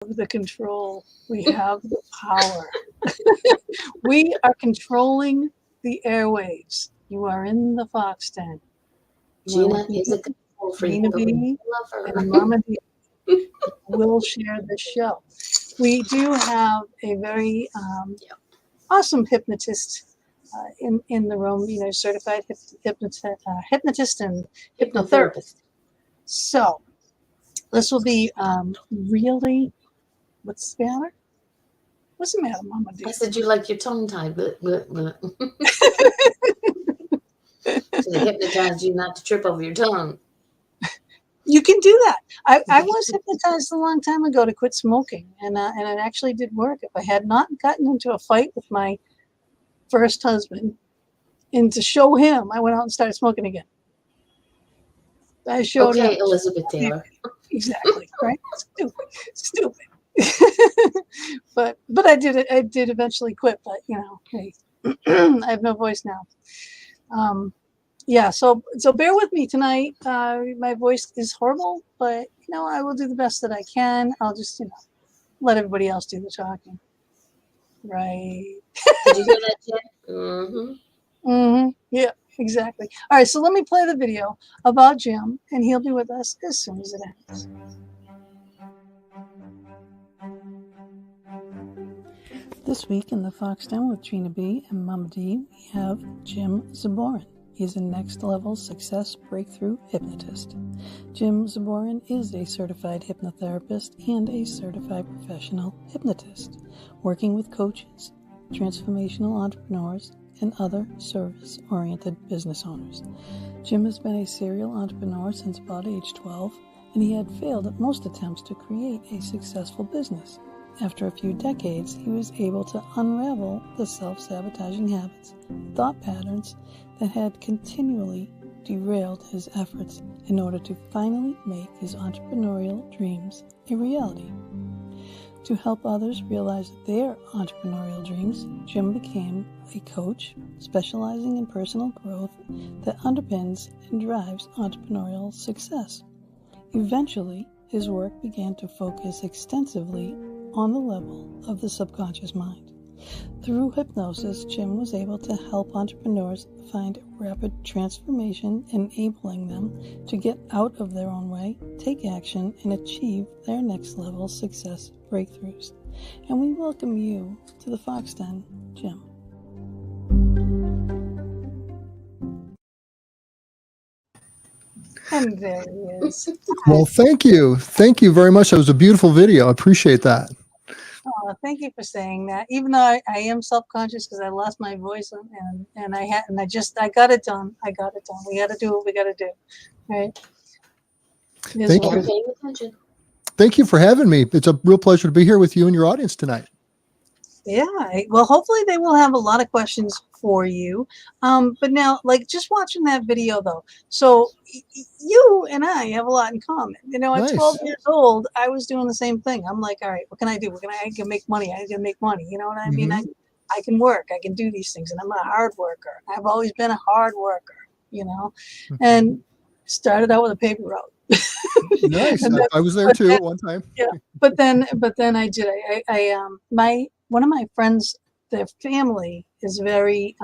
the control. We have the power. We are controlling the airwaves. You are in the Fox Den. Gina is a control freak. Gina But we B love her. and Mama D will share the show. We do have a very awesome hypnotist in the room, certified hypnotist and hypnotherapist. So this will be really, what's the matter? What's the matter, Mama D? I said you like your tongue tied. To hypnotize you not to trip over your tongue. You can do that. I was hypnotized a long time ago to quit smoking, and it actually did work. If I had not gotten into a fight with my first husband, and to show him, I went out and started smoking again. I showed him. Elizabeth Taylor. Exactly, right? Stupid. but I did it. I did eventually quit. But hey, I have no voice now. Yeah, so bear with me tonight. My voice is horrible, but I will do the best that I can. I'll just let everybody else do the talking. Right. Did you hear that, Jen? Mm-hmm. Mm-hmm. Yeah, exactly. All right, so let me play the video about Jim, and he'll be with us as soon as it ends. This week in the Fox Den with Gina B and Mama D, we have Jim Zboran. He's a next-level success breakthrough hypnotist. Jim Zboran is a certified hypnotherapist and a certified professional hypnotist, working with coaches, transformational entrepreneurs, and other service-oriented business owners. Jim has been a serial entrepreneur since about age 12, and he had failed at most attempts to create a successful business. After a few decades, he was able to unravel the self-sabotaging habits and thought patterns that had continually derailed his efforts in order to finally make his entrepreneurial dreams a reality. To help others realize their entrepreneurial dreams, Jim became a coach specializing in personal growth that underpins and drives entrepreneurial success. Eventually, his work began to focus extensively on the level of the subconscious mind. Through hypnosis, Jim was able to help entrepreneurs find rapid transformation, enabling them to get out of their own way, take action, and achieve their next level success breakthroughs. And we welcome you to the Fox Den, Jim. And there he is. Well, thank you. Thank you very much. That was a beautiful video. I appreciate that. Oh, thank you for saying that. Even though I am self-conscious because I lost my voice and I got it done. I got it done. We got to do what we got to do, right? Thank you. Thank you for having me. It's a real pleasure to be here with you and your audience tonight. Yeah. Well, hopefully they will have a lot of questions for you. But now, just watching that video though, so you and I have a lot in common. At 12 years old, I was doing the same thing. I'm like, all right, what can I do? I can make money. I can make money. You know what I mean? I can work. I can do these things. And I'm a hard worker. I've always been a hard worker, and started out with a paper route. Nice. I was there too at one time. Yeah. But then I did. One of my friends, their family is very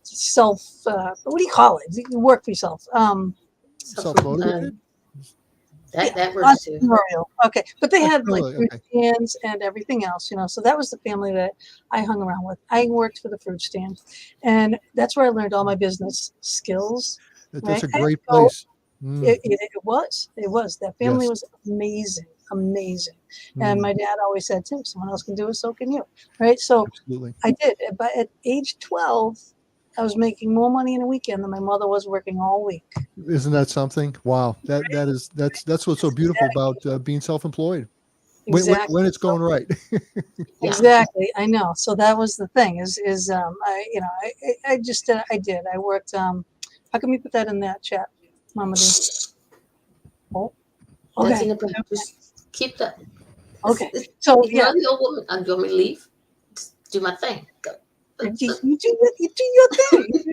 self. What do you call it? You work for yourself. Self-motivated. That works too. Okay, but they had fruit stands and everything else, So that was the family that I hung around with. I worked for the fruit stand, and that's where I learned all my business skills. That's a great place. It was. That family was amazing. And my dad always said too, someone else can do it, so can you, right? So absolutely. I did. But at age 12, I was making more money in a weekend than my mother was working all week. Isn't that something? Wow. That's what's so beautiful about being self-employed. Exactly. When it's going right. Exactly. I know. So that was the thing I did. I worked. How can we put that in that chat, Mama D? Oh, okay. Just keep that. Okay. So you're the old woman. I'm going to leave. Just do my thing. Go. You do your thing.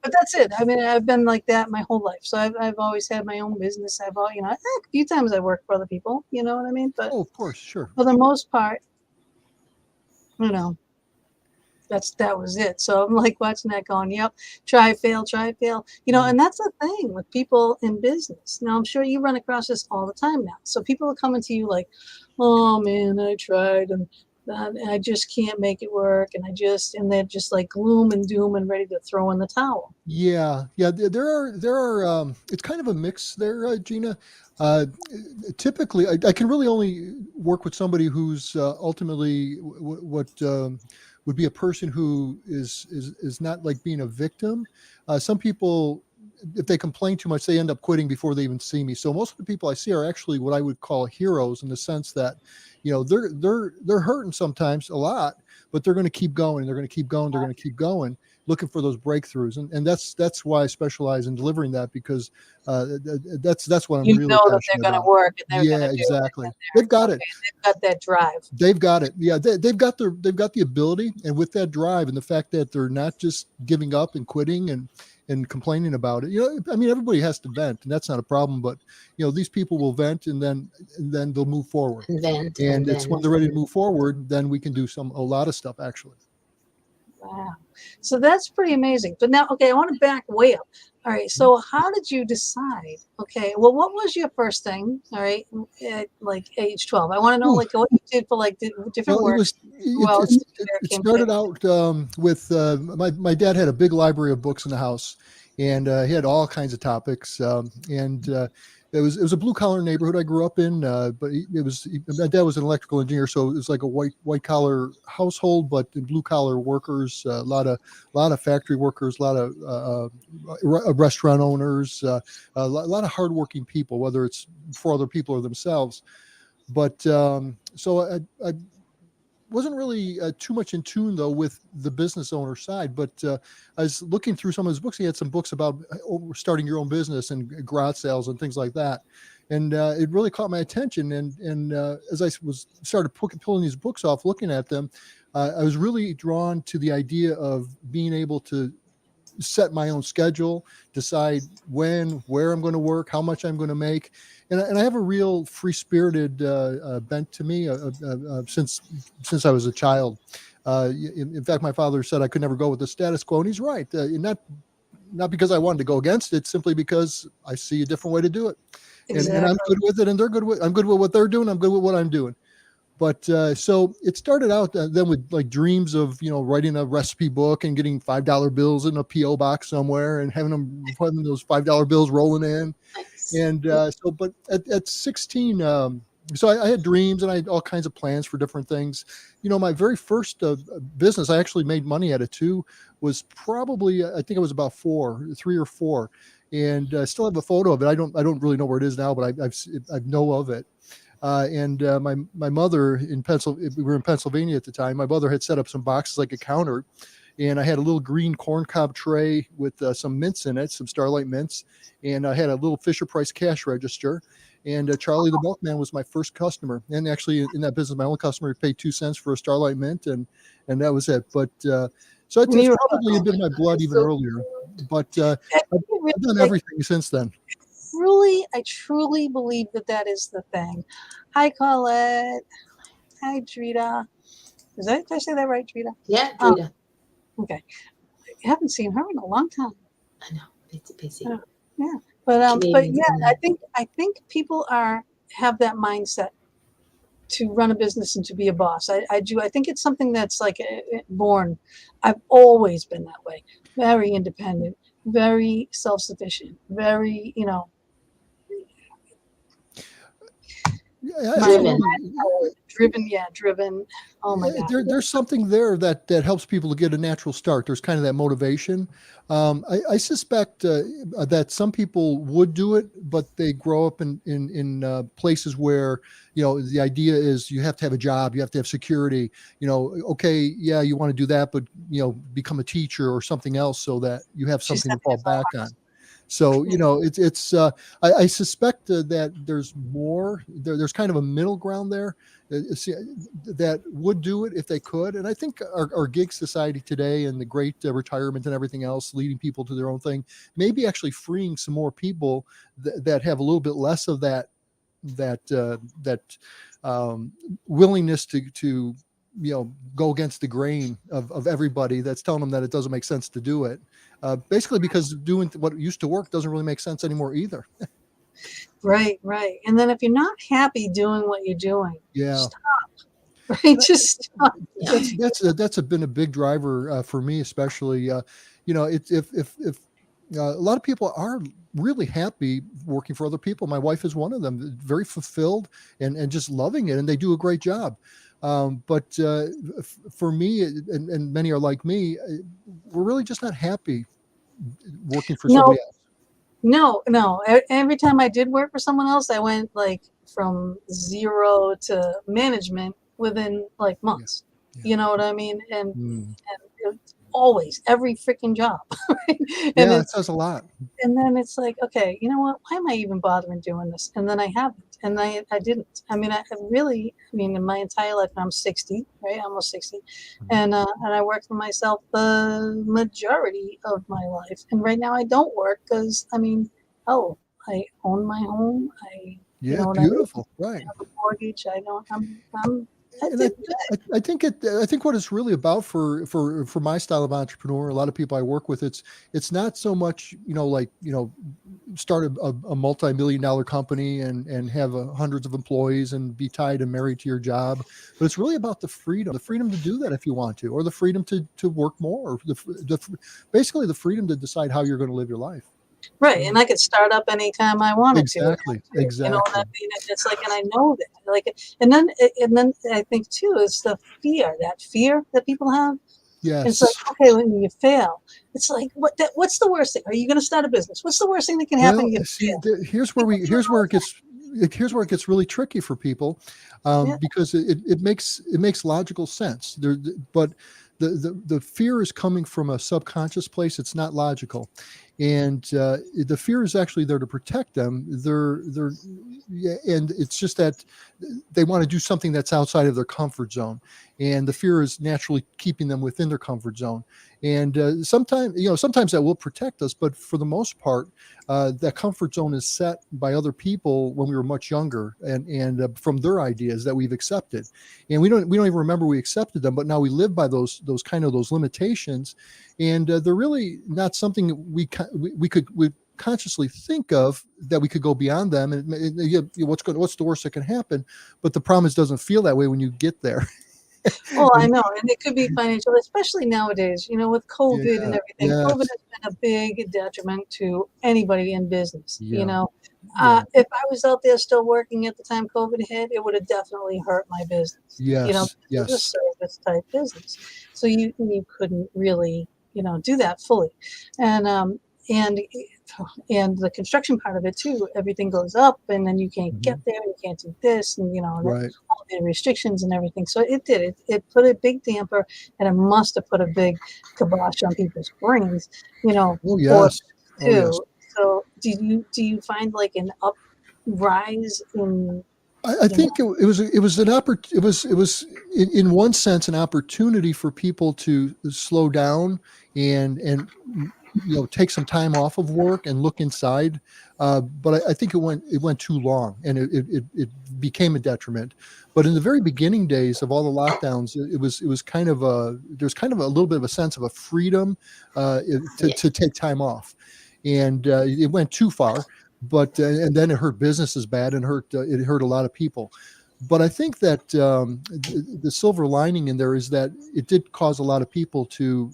But that's it. I mean, I've been like that my whole life. So I've always had my own business. A few times I worked for other people, you know what I mean? But Oh, of course, sure. for the most part, that was it. So I'm like watching that going, yep, try, fail, and that's the thing with people in business. Now, I'm sure you run across this all the time now. So people are coming to you like, oh man, I tried and I just can't make it work. And they're just like gloom and doom and ready to throw in the towel. Yeah. There are, it's kind of a mix there, Gina. Typically, I can really only work with somebody who's ultimately what would be a person who is not like being a victim. Some people, if they complain too much, they end up quitting before they even see me. So most of the people I see are actually what I would call heroes, in the sense that, they're hurting sometimes a lot, but they're going to keep going. They're going to keep going. They're going to keep going, looking for those breakthroughs. And that's why I specialize in delivering that, because that's what I'm really that they're passionate going to about. work. And they're Yeah, gonna do exactly. it. They've got it. They've got that drive. They've got it. Yeah, they've got the ability, and with that drive and the fact that they're not just giving up and quitting and complaining about it. I mean, everybody has to vent, and that's not a problem. But these people will vent, and then they'll move forward. And it's when they're ready to move forward, then we can do a lot of stuff, actually. Wow. So that's pretty amazing. But now, okay, I want to back way up. All right. So how did you decide? Okay. Well, what was your first thing? All right. At like age 12. I want to know what you did for like different work. It started out with my dad had a big library of books in the house, and he had all kinds of topics. It was a blue collar neighborhood I grew up in, but my dad was an electrical engineer, so it was like a white collar household, but blue collar workers, a lot of factory workers, a lot of restaurant owners, a lot of hardworking people, whether it's for other people or themselves. But so I wasn't really too much in tune, though, with the business owner side. But I was looking through some of his books. He had some books about starting your own business and garage sales and things like that. And it really caught my attention. And as I started pulling these books off, looking at them, I was really drawn to the idea of being able to set my own schedule, decide when, where I'm going to work, how much I'm going to make. And I have a real free-spirited bent to me since I was a child. In fact, my father said I could never go with the status quo, and he's right. Not because I wanted to go against it, simply because I see a different way to do it. Exactly. And I'm good with it, and they're good with. I'm good with what they're doing. I'm good with what I'm doing. But so it started out then with like dreams of writing a recipe book and getting $5 bills in a PO box somewhere and having those $5 bills rolling in. Nice. And but at 16, so I had dreams and I had all kinds of plans for different things. My very first business, I actually made money at it too, was probably I think it was about 3 or 4, and I still have a photo of it. I don't really know where it is now, but I know of it. My mother we were in Pennsylvania at the time. My mother had set up some boxes like a counter, and I had a little green corncob tray with some mints in it, some Starlight mints, and I had a little Fisher Price cash register. And Charlie the Milkman was my first customer, and actually in that business, my only customer paid 2 cents for a Starlight mint, and that was it. But so it's probably a bit of my blood even earlier. But I've done everything since then. I truly believe that is the thing. Hi, Colette. Hi, Drita. Did I say that right, Drita? Yeah, Drita. Okay. I haven't seen her in a long time. I know. Busy. Yeah. But yeah, I think people have that mindset to run a business and to be a boss. I do. I think it's something that's like born. I've always been that way. Very independent, very self-sufficient, very, driven. Oh my God. There's something there that helps people to get a natural start. There's kind of that motivation. I suspect that some people would do it, but they grow up in places where, the idea is you have to have a job, you have to have security, okay, yeah, you want to do that, but, become a teacher or something else so that you have something to fall back on. So, I suspect that there's more, there's kind of a middle ground there that would do it if they could. And I think our gig society today and the great retirement and everything else, leading people to their own thing, maybe actually freeing some more people that have a little bit less of that willingness to go against the grain of everybody that's telling them that it doesn't make sense to do it. Basically because doing what used to work doesn't really make sense anymore either. Right. And then if you're not happy doing what you're doing, stop. Right, just stop. That's been a big driver for me, especially. If a lot of people are really happy working for other people. My wife is one of them, very fulfilled and just loving it, and they do a great job. But for me, and many are like me, we're really just not happy working for somebody else. No. Every time I did work for someone else, I went like from 0 to management within like months. Yeah. You know what I mean? And it's always every freaking job. Right? And it says a lot. And then it's like, okay, you know what? Why am I even bothering doing this? And then I haven't. And I didn't. I mean, in my entire life, I'm 60, right? Almost 60. And I worked for myself the majority of my life. And right now I don't work because, I own my home. Beautiful. Right. I have a mortgage. I think what it's really about for my style of entrepreneur, a lot of people I work with, it's not so much, start a multi-million-dollar company and have hundreds of employees and be tied and married to your job, but it's really about the freedom to do that if you want to, or the freedom to work more, or basically the freedom to decide how you're going to live your life. Right, and I could start up anytime I wanted to. Exactly. You know what I mean? It's like, and I know that. And then I think too is the fear that people have. Yes. It's like, okay, when you fail, it's like, what's the worst thing? Are you going to start a business? What's the worst thing that can happen? Here's where it gets really tricky for people, because it makes logical sense. But the fear is coming from a subconscious place. It's not logical. And the fear is actually there to protect them. And it's just that they want to do something that's outside of their comfort zone, and the fear is naturally keeping them within their comfort zone. And sometimes that will protect us, but for the most part, that comfort zone is set by other people when we were much younger, and from their ideas that we've accepted, and we don't even remember we accepted them, but now we live by those limitations, and they're really not something we could consciously think of that we could go beyond them. And what's the worst that can happen? But the problem is, it doesn't feel that way when you get there. Oh, I know. And it could be financial, especially nowadays, with COVID and everything. Yes. COVID has been a big detriment to anybody in business. Yeah. If I was out there still working at the time COVID hit, it would have dedefinitely hurt my business. Yes. It's a service type business. So you couldn't really, do that fully. And the construction part of it too, everything goes up, and then you can't get there, you can't do this, and right. all the restrictions and everything. So it put a big damper, and it must have put a big kibosh on people's brains, Oh yes. too. Oh, yes. So do you find like an uprise in? I think it was in one sense an opportunity for people to slow down and take some time off of work and look inside. But I think it went too long, and it became a detriment. But in the very beginning days of all the lockdowns, there's kind of a little bit of a sense of a freedom to take time off, and it went too far. But and then it hurt businesses bad, and it hurt a lot of people. But I think that the silver lining in there is that it did cause a lot of people to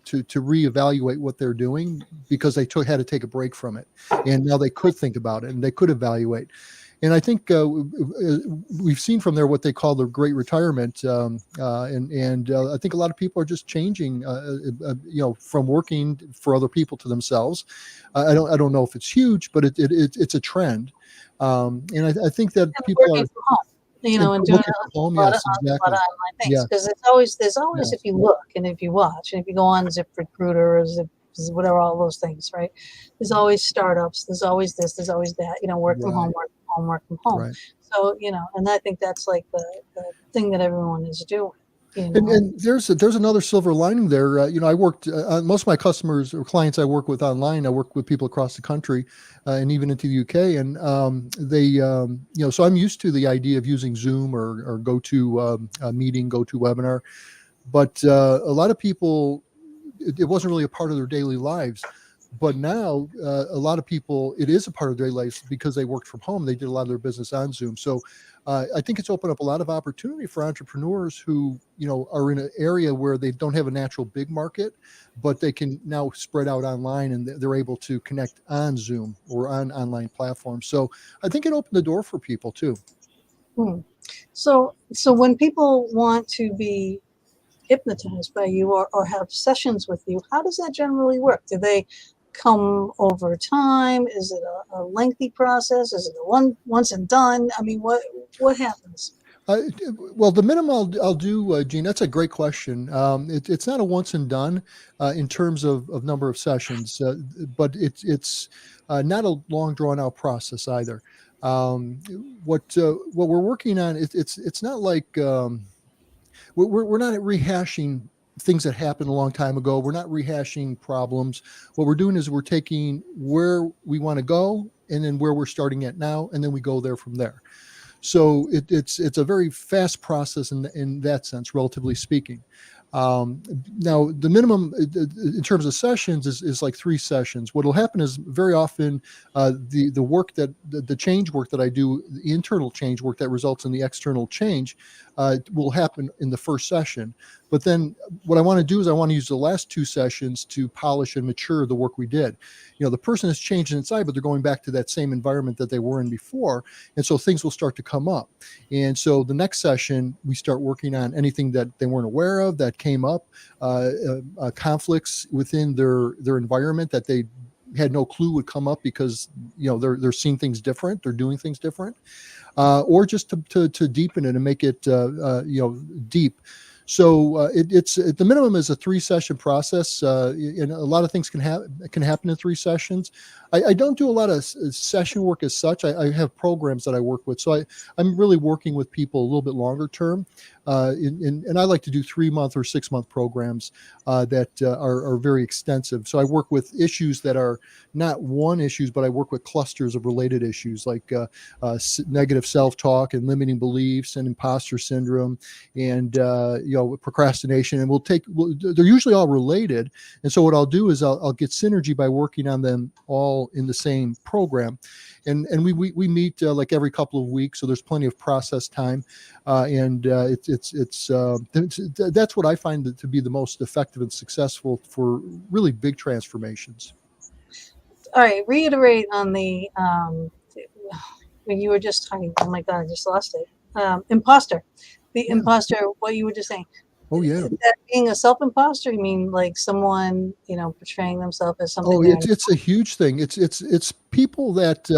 reevaluate what they're doing, because they had to take a break from it, and now they could think about it and they could evaluate. And I think we've seen from there what they call the Great Retirement, and I think a lot of people are just changing, from working for other people to themselves. I don't know if it's huge, but it's a trend, and I think that people are. And doing a lot of online things, because there's always if you look and if you watch and if you go on ZipRecruiter or whatever, all those things, right? There's always startups. There's always this. There's always that. Work from home, work from home, work from home. Right. So and I think that's like the thing that everyone is doing. And there's another silver lining there. I worked most of my customers or clients I work with online. I work with people across the country and even into the UK. And so I'm used to the idea of using Zoom or go to a meeting, go to webinar. But a lot of people, it wasn't really a part of their daily lives. But now a lot of people, it is a part of their lives because they worked from home. They did a lot of their business on Zoom. So I think it's opened up a lot of opportunity for entrepreneurs who, are in an area where they don't have a natural big market, but they can now spread out online and they're able to connect on Zoom or on online platforms. So I think it opened the door for people too. So when people want to be hypnotized by you or have sessions with you, how does that generally work? Do they come over time? Is it a lengthy process? Is it a once and done? I mean, what happens? Well, the minimum I'll do, Gene, that's a great question. It's not a once and done in terms of number of sessions, but it's not a long drawn out process either. What we're working on, it's not like we're not rehashing things that happened a long time ago. We're not rehashing problems. What we're doing is we're taking where we want to go and then where we're starting at now, and then we go there from there. So it's a very fast process in that sense, relatively speaking. Now, the minimum in terms of sessions is like 3 sessions. What will happen is very often the work the change work that I do, the internal change work that results in the external change will happen in the first session. But then what I want to do is I want to use the last 2 sessions to polish and mature the work we did. The person has changed inside, but they're going back to that same environment that they were in before. And so things will start to come up. And so the next session, we start working on anything that they weren't aware of that came up, conflicts within their environment that they had no clue would come up because they're seeing things different, they're doing things different, or just to deepen it and make it deep. So it's the minimum is a 3-session process, and a lot of things can happen in 3 sessions. I don't do a lot of session work as such. I have programs that I work with, so I'm really working with people a little bit longer term, and I like to do 3-month or 6-month programs that are very extensive. So I work with issues that are not one issues, but I work with clusters of related issues like negative self-talk and limiting beliefs and imposter syndrome and procrastination, and they're usually all related. And so what I'll do is I'll get synergy by working on them all in the same program. And we meet like every couple of weeks, so there's plenty of process time, and that's what I find to be the most effective and successful for really big transformations. All right, reiterate on the when you were just talking. Oh my God, I just lost it. Imposter, imposter. What you were just saying. Oh yeah. Is that being a self-imposter? You mean like someone, portraying themselves as something? Oh, it's a huge thing. It's people that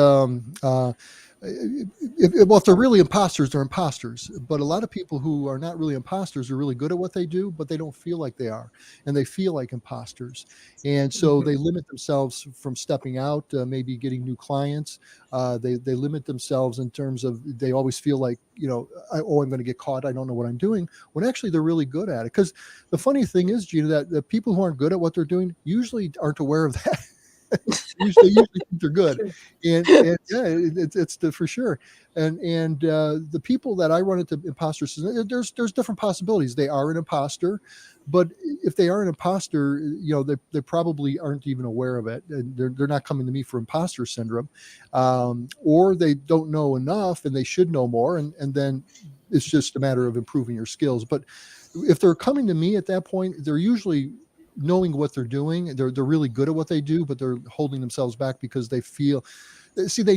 if they're really imposters, they're imposters. But a lot of people who are not really imposters are really good at what they do, but they don't feel like they are, and they feel like imposters, and so they limit themselves from stepping out, maybe getting new clients. They limit themselves in terms of they always feel like I'm going to get caught. I don't know what I'm doing. When actually they're really good at it. Because the funny thing is, Gina, that the people who aren't good at what they're doing usually aren't aware of that. usually think they're good, and yeah, it's for sure. And the people that I run into imposters, there's different possibilities. They are an imposter, but if they are an imposter, they probably aren't even aware of it, and they're not coming to me for imposter syndrome, or they don't know enough, and they should know more, and then it's just a matter of improving your skills. But if they're coming to me at that point, they're usually knowing what they're doing. They're really good at what they do, but they're holding themselves back because they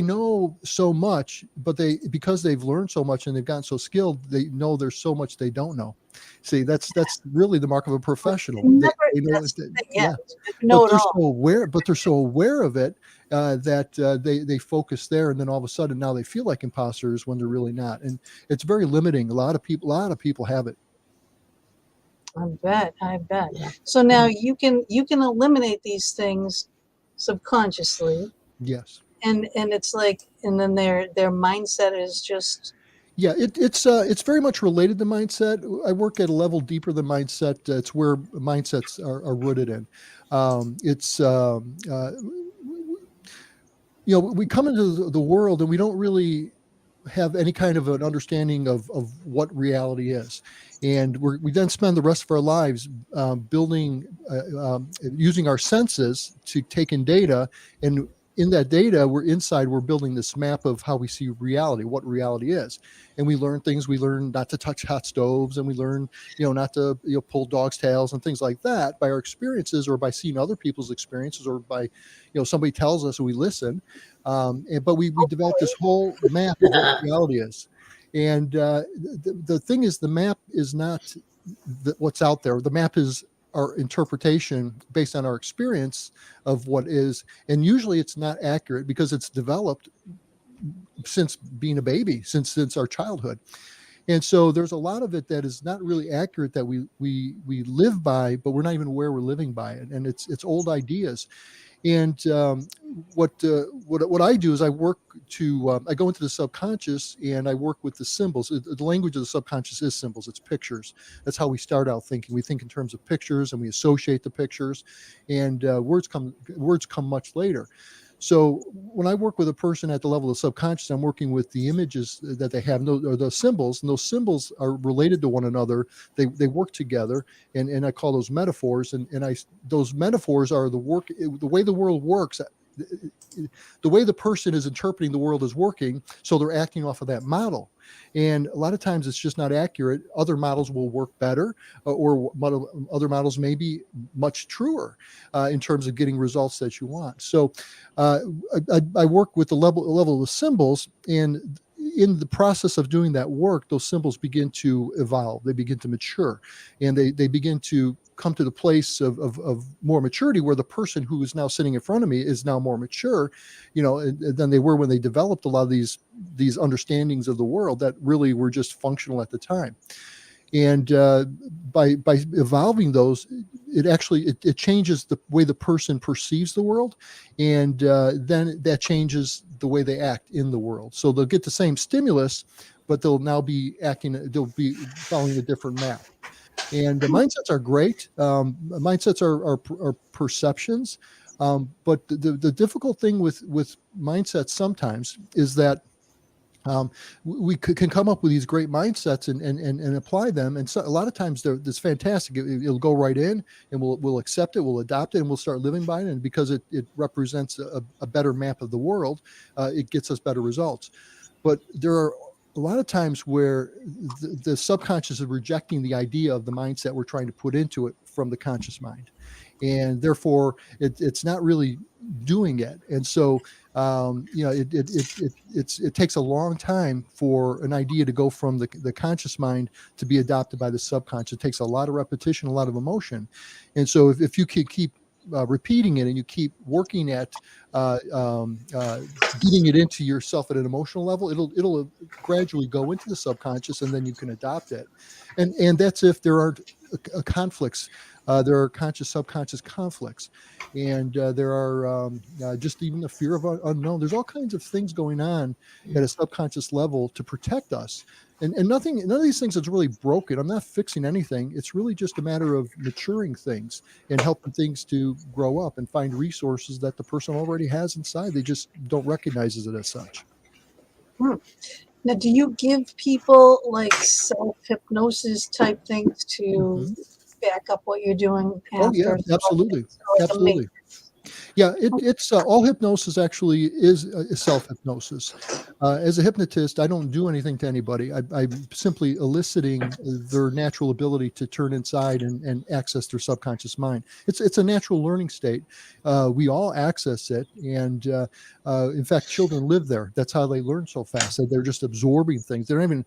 know so much, but because they've learned so much and they've gotten so skilled, they know there's so much they don't know. See, that's really the mark of a professional. But they're so aware of it that they focus there, and then all of a sudden now they feel like imposters when they're really not. And it's very limiting. A lot of people have it. I bet. Yeah. So now you can eliminate these things subconsciously, Yes. and it's like, and then their mindset is just Yeah, it's very much related to mindset. I work at a level deeper than mindset. It's where mindsets are rooted in. It's we come into the world and we don't really have any kind of an understanding of what reality is, and we then spend the rest of our lives building using our senses to take in data, and in that data we're building this map of how we see reality, what reality is. And we learn things. We learn not to touch hot stoves, and we learn not to pull dogs tails and things like that by our experiences, or by seeing other people's experiences, or by somebody tells us and we listen. But we developed this whole map of what reality is. And the thing is, the map is not what's out there. The map is our interpretation based on our experience of what is. And usually it's not accurate because it's developed since being a baby, since our childhood. And so there's a lot of it that is not really accurate, that we live by, but we're not even aware we're living by it. And it's old ideas. And what I do is I work to I go into the subconscious and I work with the symbols. The language of the subconscious is symbols. It's pictures. That's how we start out thinking. We think in terms of pictures, and we associate the pictures, and words come much later. So when I work with a person at the level of the subconscious, I'm working with the images that they have, or the symbols, and those symbols are related to one another. They work together, and I call those metaphors. And those metaphors are the way the world works. The way the person is interpreting the world is working, so they're acting off of that model. And a lot of times it's just not accurate. Other models will work better, or other models may be much truer in terms of getting results that you want. So I work with the level of the symbols, and in the process of doing that work, those symbols begin to evolve. They begin to mature, and they begin to come to the place of more maturity, where the person who is now sitting in front of me is now more mature, than they were when they developed a lot of these understandings of the world that really were just functional at the time. And by evolving those, it changes the way the person perceives the world, and then that changes the way they act in the world. So they'll get the same stimulus, but they'll be following a different map. And the mindsets are great. Mindsets are perceptions, but the difficult thing with mindsets sometimes is that we can come up with these great mindsets and apply them. And so a lot of times it's fantastic. It'll go right in, and we'll accept it, we'll adopt it, and we'll start living by it. And because it represents a better map of the world, it gets us better results. But there are a lot of times where the subconscious is rejecting the idea of the mindset we're trying to put into it from the conscious mind. And therefore it's not really doing it. And so it takes a long time for an idea to go from the conscious mind to be adopted by the subconscious. It takes a lot of repetition, a lot of emotion. And so if you can keep repeating it, and you keep working at getting it into yourself at an emotional level, it'll gradually go into the subconscious, and then you can adopt it. And that's if there aren't conflicts. There are conscious subconscious conflicts, and there are just even the fear of unknown. There's all kinds of things going on at a subconscious level to protect us. And none of these things is really broken. I'm not fixing anything. It's really just a matter of maturing things and helping things to grow up and find resources that the person already has inside. They just don't recognize it as such. Now, do you give people like self-hypnosis type things to back up what you're doing after? Oh yeah, absolutely. Absolutely. Yeah, it's all hypnosis actually is self-hypnosis. As a hypnotist, I don't do anything to anybody. I'm simply eliciting their natural ability to turn inside and access their subconscious mind. It's a natural learning state. We all access it, and in fact, children live there. That's how they learn so fast. They're just absorbing things. They're not even,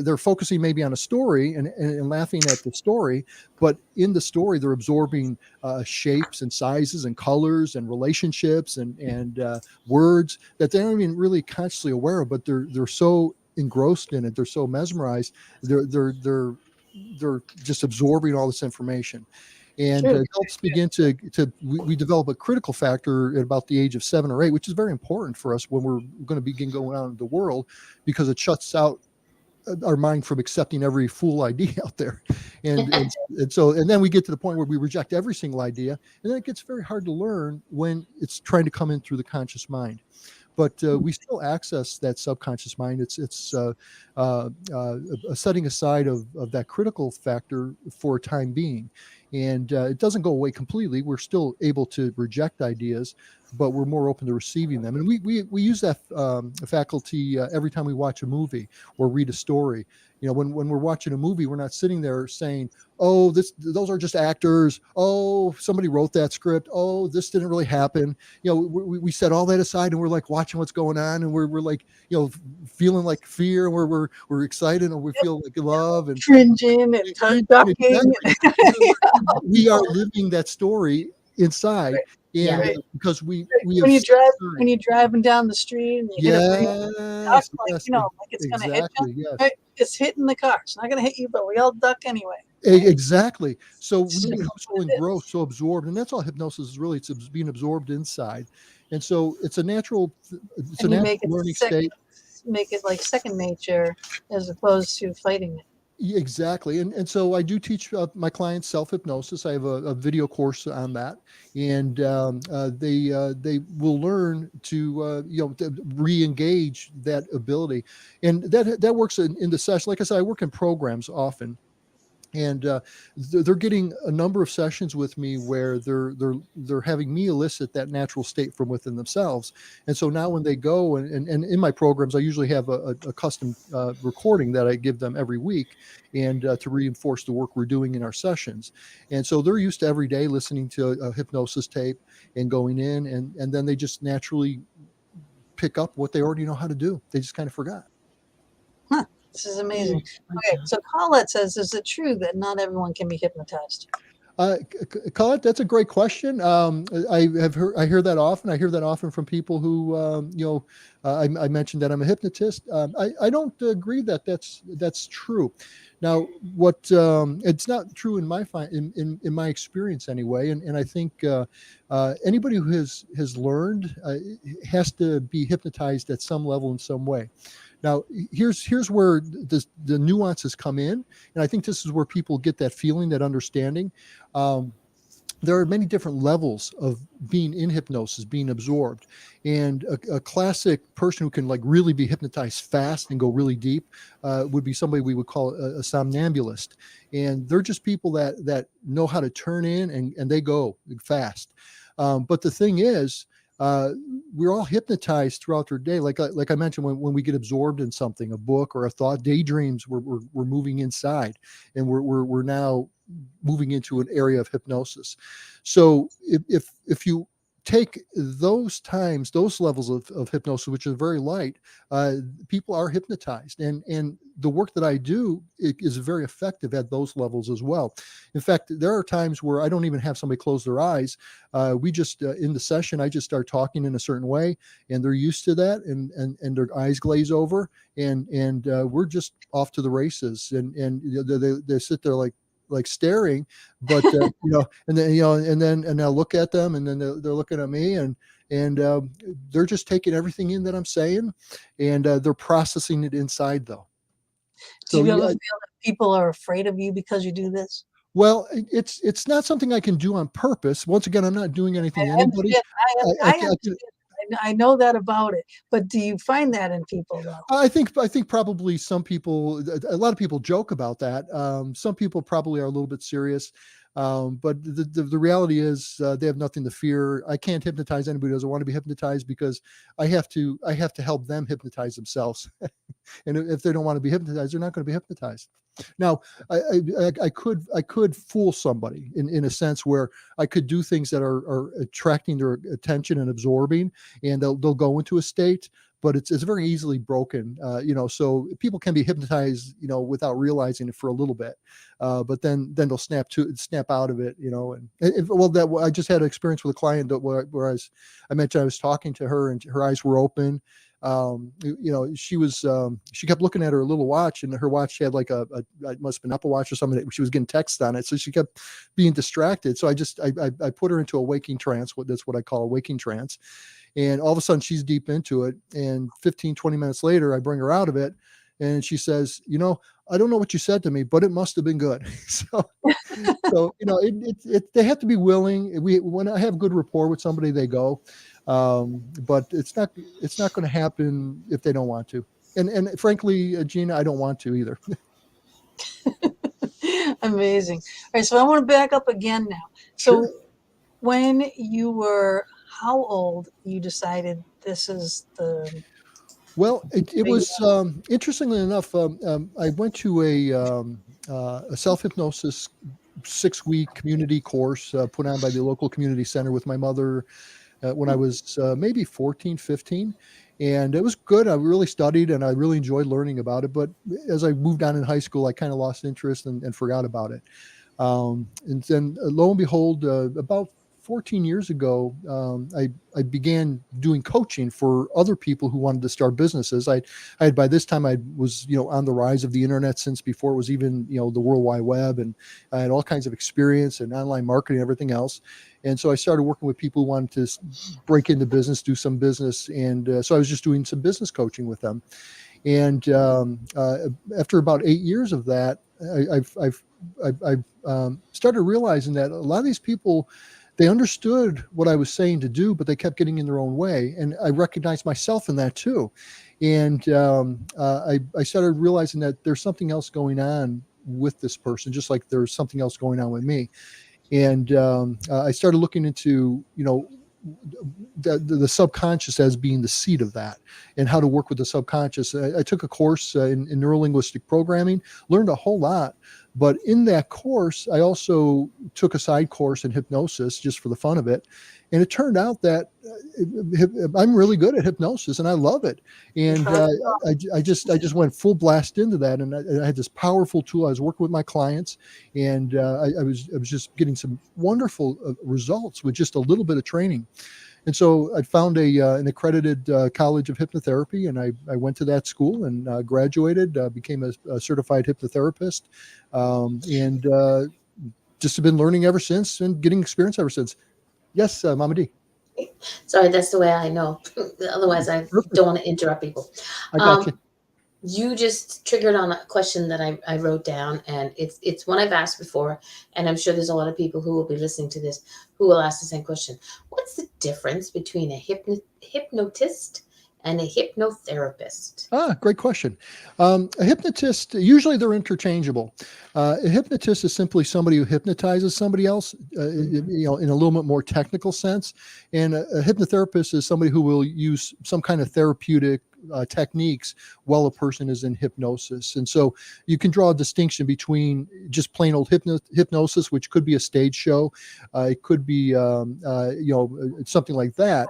they're focusing maybe on a story and laughing at the story, but in the story, they're absorbing shapes and sizes and colors and relationships and words that they aren't even really consciously aware of, but they're so engrossed in it. They're so mesmerized. They're they're just absorbing all this information. And Sure. adults begin we develop a critical factor at about the age of 7 or 8, which is very important for us when we're going to begin going out in the world, because it shuts out our mind from accepting every fool idea out there. And then we get to the point where we reject every single idea. And then it gets very hard to learn when it's trying to come in through the conscious mind. But we still access that subconscious mind. It's a setting aside of that critical factor for a time being. And it doesn't go away completely. We're still able to reject ideas, but we're more open to receiving them. And we use that faculty every time we watch a movie or read a story. When we're watching a movie, we're not sitting there saying, "Oh, those are just actors. Oh, somebody wrote that script. Oh, this didn't really happen." We set all that aside and we're like watching what's going on, and we're like, feeling like fear, and we're excited, and we feel like love and Cringing and tongue-ducking. Exactly. We are living that story inside. And Right. because when you're driving down the street and you hit a duck, like it's going to hit you. Yes. Right? It's hitting the car. It's not going to hit you, but we all duck anyway. Exactly. So we Sure. become so engrossed, so absorbed, and that's all hypnosis is really. It's being absorbed inside, and so it's a natural learning state. Make it like second nature as opposed to fighting it. Exactly. And so I do teach my clients self-hypnosis. I have a video course on that, and they will learn to re-engage that ability, and that works in the session. Like I said, I work in programs often. And they're getting a number of sessions with me where they're having me elicit that natural state from within themselves. And so now when they go and in my programs, I usually have a custom recording that I give them every week, and to reinforce the work we're doing in our sessions. And so they're used to every day listening to a hypnosis tape and going in, and then they just naturally pick up what they already know how to do. They just kind of forgot. Huh. This is amazing. Okay, so Colette says, is it true that not everyone can be hypnotized? Colette, that's a great question. I hear that often. I hear that often from people who, I mentioned that I'm a hypnotist. I don't agree that that's true. Now, it's not true in my experience anyway. And I think anybody who has learned has to be hypnotized at some level in some way. Now, here's where the nuances come in, and I think this is where people get that feeling, that understanding. There are many different levels of being in hypnosis, being absorbed, and a classic person who can like really be hypnotized fast and go really deep would be somebody we would call a somnambulist, and they're just people that know how to turn in and they go fast. But the thing is, we're all hypnotized throughout their day. Like I mentioned, when we get absorbed in something, a book or a thought, daydreams, we're moving inside, and we're now moving into an area of hypnosis. So if you take those levels of hypnosis, which are very light, people are hypnotized, and the work that I do is very effective at those levels as well. In fact, there are times where I don't even have somebody close their eyes. We just in the session, I just start talking in a certain way, and they're used to that, and their eyes glaze over, and we're just off to the races, and they sit there like staring, but and then I'll look at them, and then they're looking at me, and they're just taking everything in that I'm saying, and they're processing it inside though. Do you ever feel that people are afraid of you because you do this? Well, it's not something I can do on purpose. Once again, I'm not doing anything to anybody. I understand. I know that about it, but do you find that in people though? I think probably some people, a lot of people joke about that. Some people probably are a little bit serious, but the reality is they have nothing to fear. I can't hypnotize anybody who doesn't want to be hypnotized, because I have to help them hypnotize themselves. And if they don't want to be hypnotized, they're not going to be hypnotized. Now, I could fool somebody in a sense where I could do things that are attracting their attention and absorbing, and they'll go into a state, but it's very easily broken. So people can be hypnotized, without realizing it for a little bit, but then they'll snap out of it, I just had an experience with a client where I mentioned I was talking to her, and her eyes were open. She kept looking at her little watch, and her watch had like it must have been Apple Watch or something. She was getting text on it. So she kept being distracted. So I put her into a waking trance. That's what I call a waking trance. And all of a sudden she's deep into it. And 15, 20 minutes later, I bring her out of it. And she says, I don't know what you said to me, but it must have been good. So they have to be willing. When I have good rapport with somebody, they go, but it's not going to happen if they don't want to. And frankly, Gina, I don't want to either. Amazing. All right. So I want to back up again now. So when you were how old, you decided this is the... Well, it was interestingly enough. I went to a self-hypnosis 6-week community course put on by the local community center with my mother when I was maybe 14, 15. And it was good. I really studied and I really enjoyed learning about it. But as I moved on in high school, I kind of lost interest and forgot about it. And then lo and behold, about 14 years ago, I began doing coaching for other people who wanted to start businesses. I had, by this time, I was, on the rise of the internet since before it was even, the World Wide Web, and I had all kinds of experience in online marketing and everything else. And so I started working with people who wanted to break into business, do some business. And so I was just doing some business coaching with them. And after about 8 years of that, I've started realizing that a lot of these people, they understood what I was saying to do, but they kept getting in their own way. And I recognized myself in that too. And I started realizing that there's something else going on with this person, just like there's something else going on with me. And I started looking into, the subconscious as being the seed of that, and how to work with the subconscious. I took a course in neurolinguistic programming, learned a whole lot. But in that course, I also took a side course in hypnosis just for the fun of it. And it turned out that I'm really good at hypnosis and I love it. And I just went full blast into that. And I had this powerful tool. I was working with my clients, and I was just getting some wonderful results with just a little bit of training. And so I found an accredited college of hypnotherapy, and I went to that school and graduated, became a certified hypnotherapist, and just have been learning ever since and getting experience ever since. Yes, Mama D. Sorry, that's the way I know. Otherwise, I don't want to interrupt people. I got you. You just triggered on a question that I wrote down, and it's one I've asked before, and I'm sure there's a lot of people who will be listening to this who will ask the same question. What's the difference between a hypnotist and a hypnotherapist? Great question. A hypnotist, usually they're interchangeable. A hypnotist is simply somebody who hypnotizes somebody else, in a little bit more technical sense. And a hypnotherapist is somebody who will use some kind of therapeutic techniques while a person is in hypnosis. And so you can draw a distinction between just plain old hypnosis, which could be a stage show. It could be, something like that.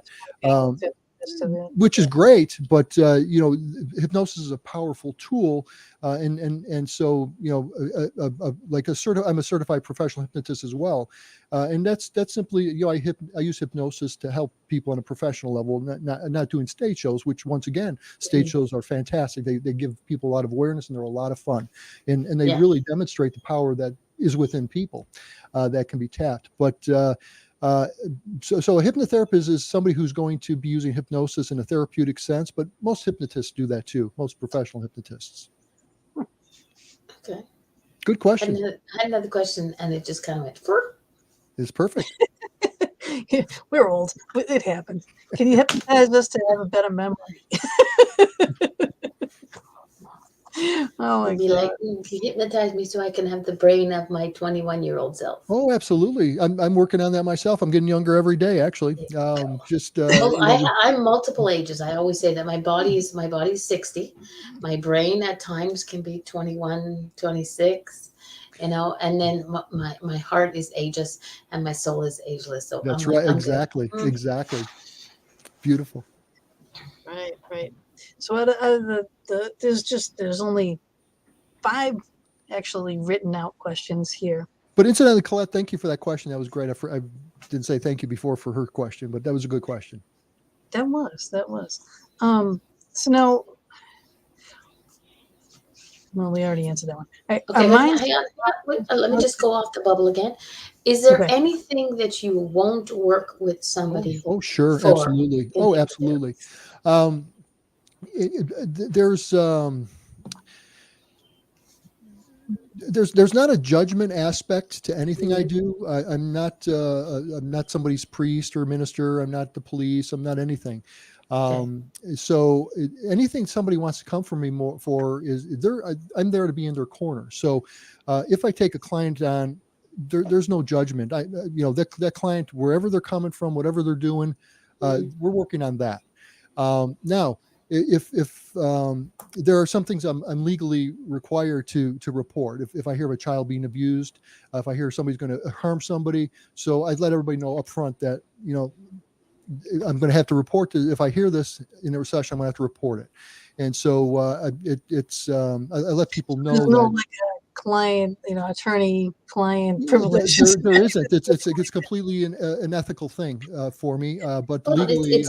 Which is great, but hypnosis is a powerful tool, and so I'm a certified professional hypnotist as well, and that's simply I use hypnosis to help people on a professional level, not doing stage shows, which once again stage shows are fantastic. They give people a lot of awareness and they're a lot of fun, and they really demonstrate the power that is within people that can be tapped, but. So a hypnotherapist is somebody who's going to be using hypnosis in a therapeutic sense, but most hypnotists do that too. Most professional hypnotists. Okay. Good question. I had another question, and it just kind of went for. It's perfect. We're old. It happened. Can you hypnotize us to have a better memory? Oh my God. Like, hypnotize me so I can have the brain of my 21-year-old self. Oh, absolutely. I'm working on that myself. I'm getting younger every day, actually. I'm multiple ages. I always say that my body's 60. My brain at times can be 21, 26, and then my heart is ageless and my soul is ageless. So that's right. Exactly. Exactly. Beautiful. Right. So out of there's only 5 actually written out questions here. But incidentally, Colette, thank you for that question. That was great. I didn't say thank you before for her question, but that was a good question. That was. So now, well, we already answered that one. Okay, Our but minds. hang on. Let me just go off the bubble again. Is there Okay. anything that you won't work with somebody Oh, sure, for absolutely. in Oh, hypnotherapy? absolutely. Um, there's there's not a judgment aspect to anything I Mhm. do. I'm not somebody's priest or minister. I'm not the police. I'm not anything. Okay. So anything somebody wants to come from me more for is I'm there to be in their corner. So if I take a client on, there's no judgment. That client, wherever they're coming from, whatever they're doing, Mhm. we're working on that. Now, if there are some things I'm legally required to report, if I hear of a child being abused, if I hear somebody's going to harm somebody, so I let everybody know up front that I'm going to have to report if I hear this in a session, I'm going to have to report it. And so I let people There's know no that like a client, attorney-client there, privilege. there isn't. It's completely an ethical thing for me, but Well, legally,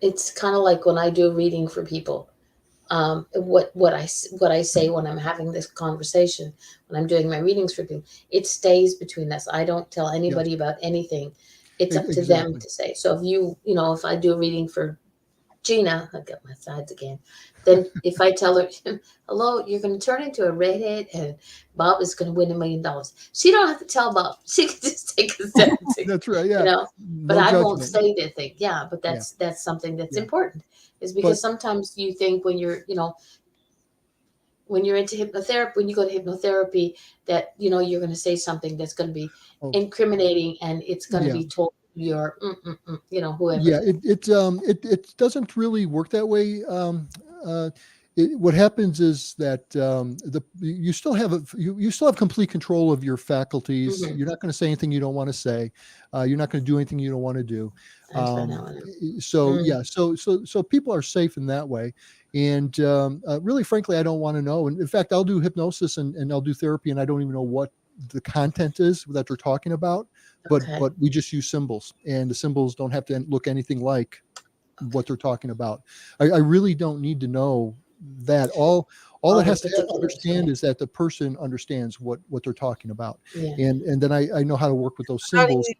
it's kind of like when I do a reading for people. What I say when I'm having this conversation, when I'm doing my readings for people, it stays between us. I don't tell yes, anybody about anything. It's up to them exactly. to say. So if I do a reading for Gina, I got my sides again. Then if I tell her, "Hello, you're going to turn into a redhead, and Bob is going to win $1 million," she don't have to tell Bob. She can just take a step, That's right. you Yeah, know. But no I won't judgment. say the thing. Yeah, but Yeah, that's something that's yeah. important, is But because sometimes you think when you're into hypnotherapy, when you go to hypnotherapy, that you're going to say something that's going to be oh, incriminating, and it's going to yeah, be told your whoever. yeah. It doesn't really work that way. What happens is that you still have you still have complete control of your faculties. Hmm. You're not going to say anything you don't want to say. You're not going to do anything you don't want to do. That's right now. So Mm. yeah, so people are safe in that way. And really, frankly, I don't want to know. And in fact, I'll do hypnosis and I'll do therapy, and I don't even know what the content is that they're talking about. Okay. But we just use symbols, and the symbols don't have to look anything like Okay. what they're talking about. I really don't need to know that. All All it the has to have particulars, understand right? is that the person understands what they're talking about, Yeah. and then I know how to work with those How do symbols. you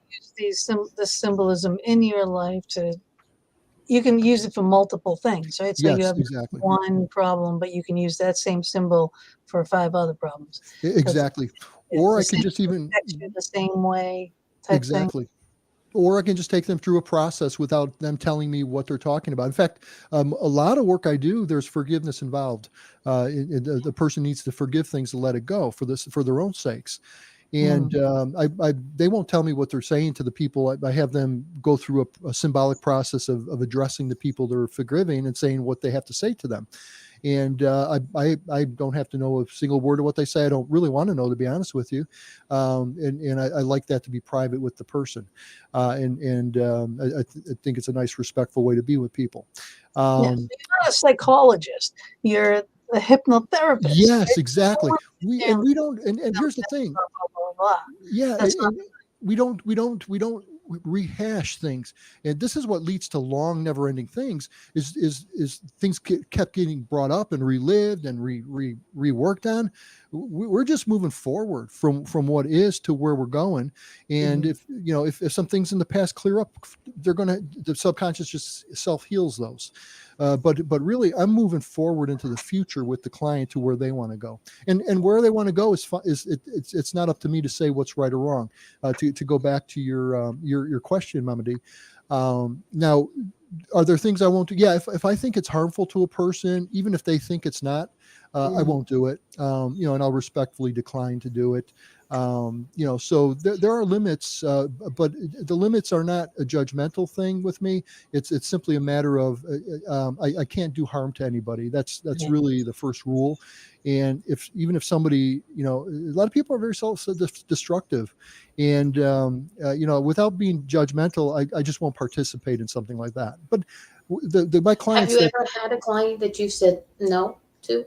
use the symbolism in your life you can use it for multiple things, right? So you Yes, have exactly. one problem, but you can use that same symbol for 5 other problems because Exactly. it's Or the I can same, just even affects you the same way type thing. exactly. Or I can just take them through a process without them telling me what they're talking about. In fact, a lot of work I do, there's forgiveness involved. The person needs to forgive things and let it go for their own sakes. And Mm. they won't tell me what they're saying to the people. I have them go through a symbolic process of addressing the people they're forgiving and saying what they have to say to them. And I don't have to know a single word of what they say. I don't really want to know, to be honest with you. And I like that to be private with the person. I think it's a nice, respectful way to be with people. Yeah, so Um, you're not a psychologist. You're a hypnotherapist, yes, right? exactly. And We don't, and here's the thing. blah, blah, blah, blah. Yeah, That's not and we don't rehash things, and this is what leads to long, never-ending things. Is things kept getting brought up and relived and reworked on. We're just moving forward from what is to where we're going. And Hmm. if some things in the past clear up, the subconscious just self heals those. But really, I'm moving forward into the future with the client to where they want to go, and where they want to go it's not up to me to say what's right or wrong. To go back to your question, Mama D. Now, are there things I won't do? Yeah, if I think it's harmful to a person, even if they think it's not, I Hmm. won't do it. And I'll respectfully decline to do it. So there are limits, but the limits are not a judgmental thing with me. It's simply a matter of I can't do harm to anybody. That's Yeah. really the first rule. And even if somebody, a lot of people are very self-destructive, and without being judgmental, I just won't participate in something like that. But my Have clients you that ever had a client that you said no to?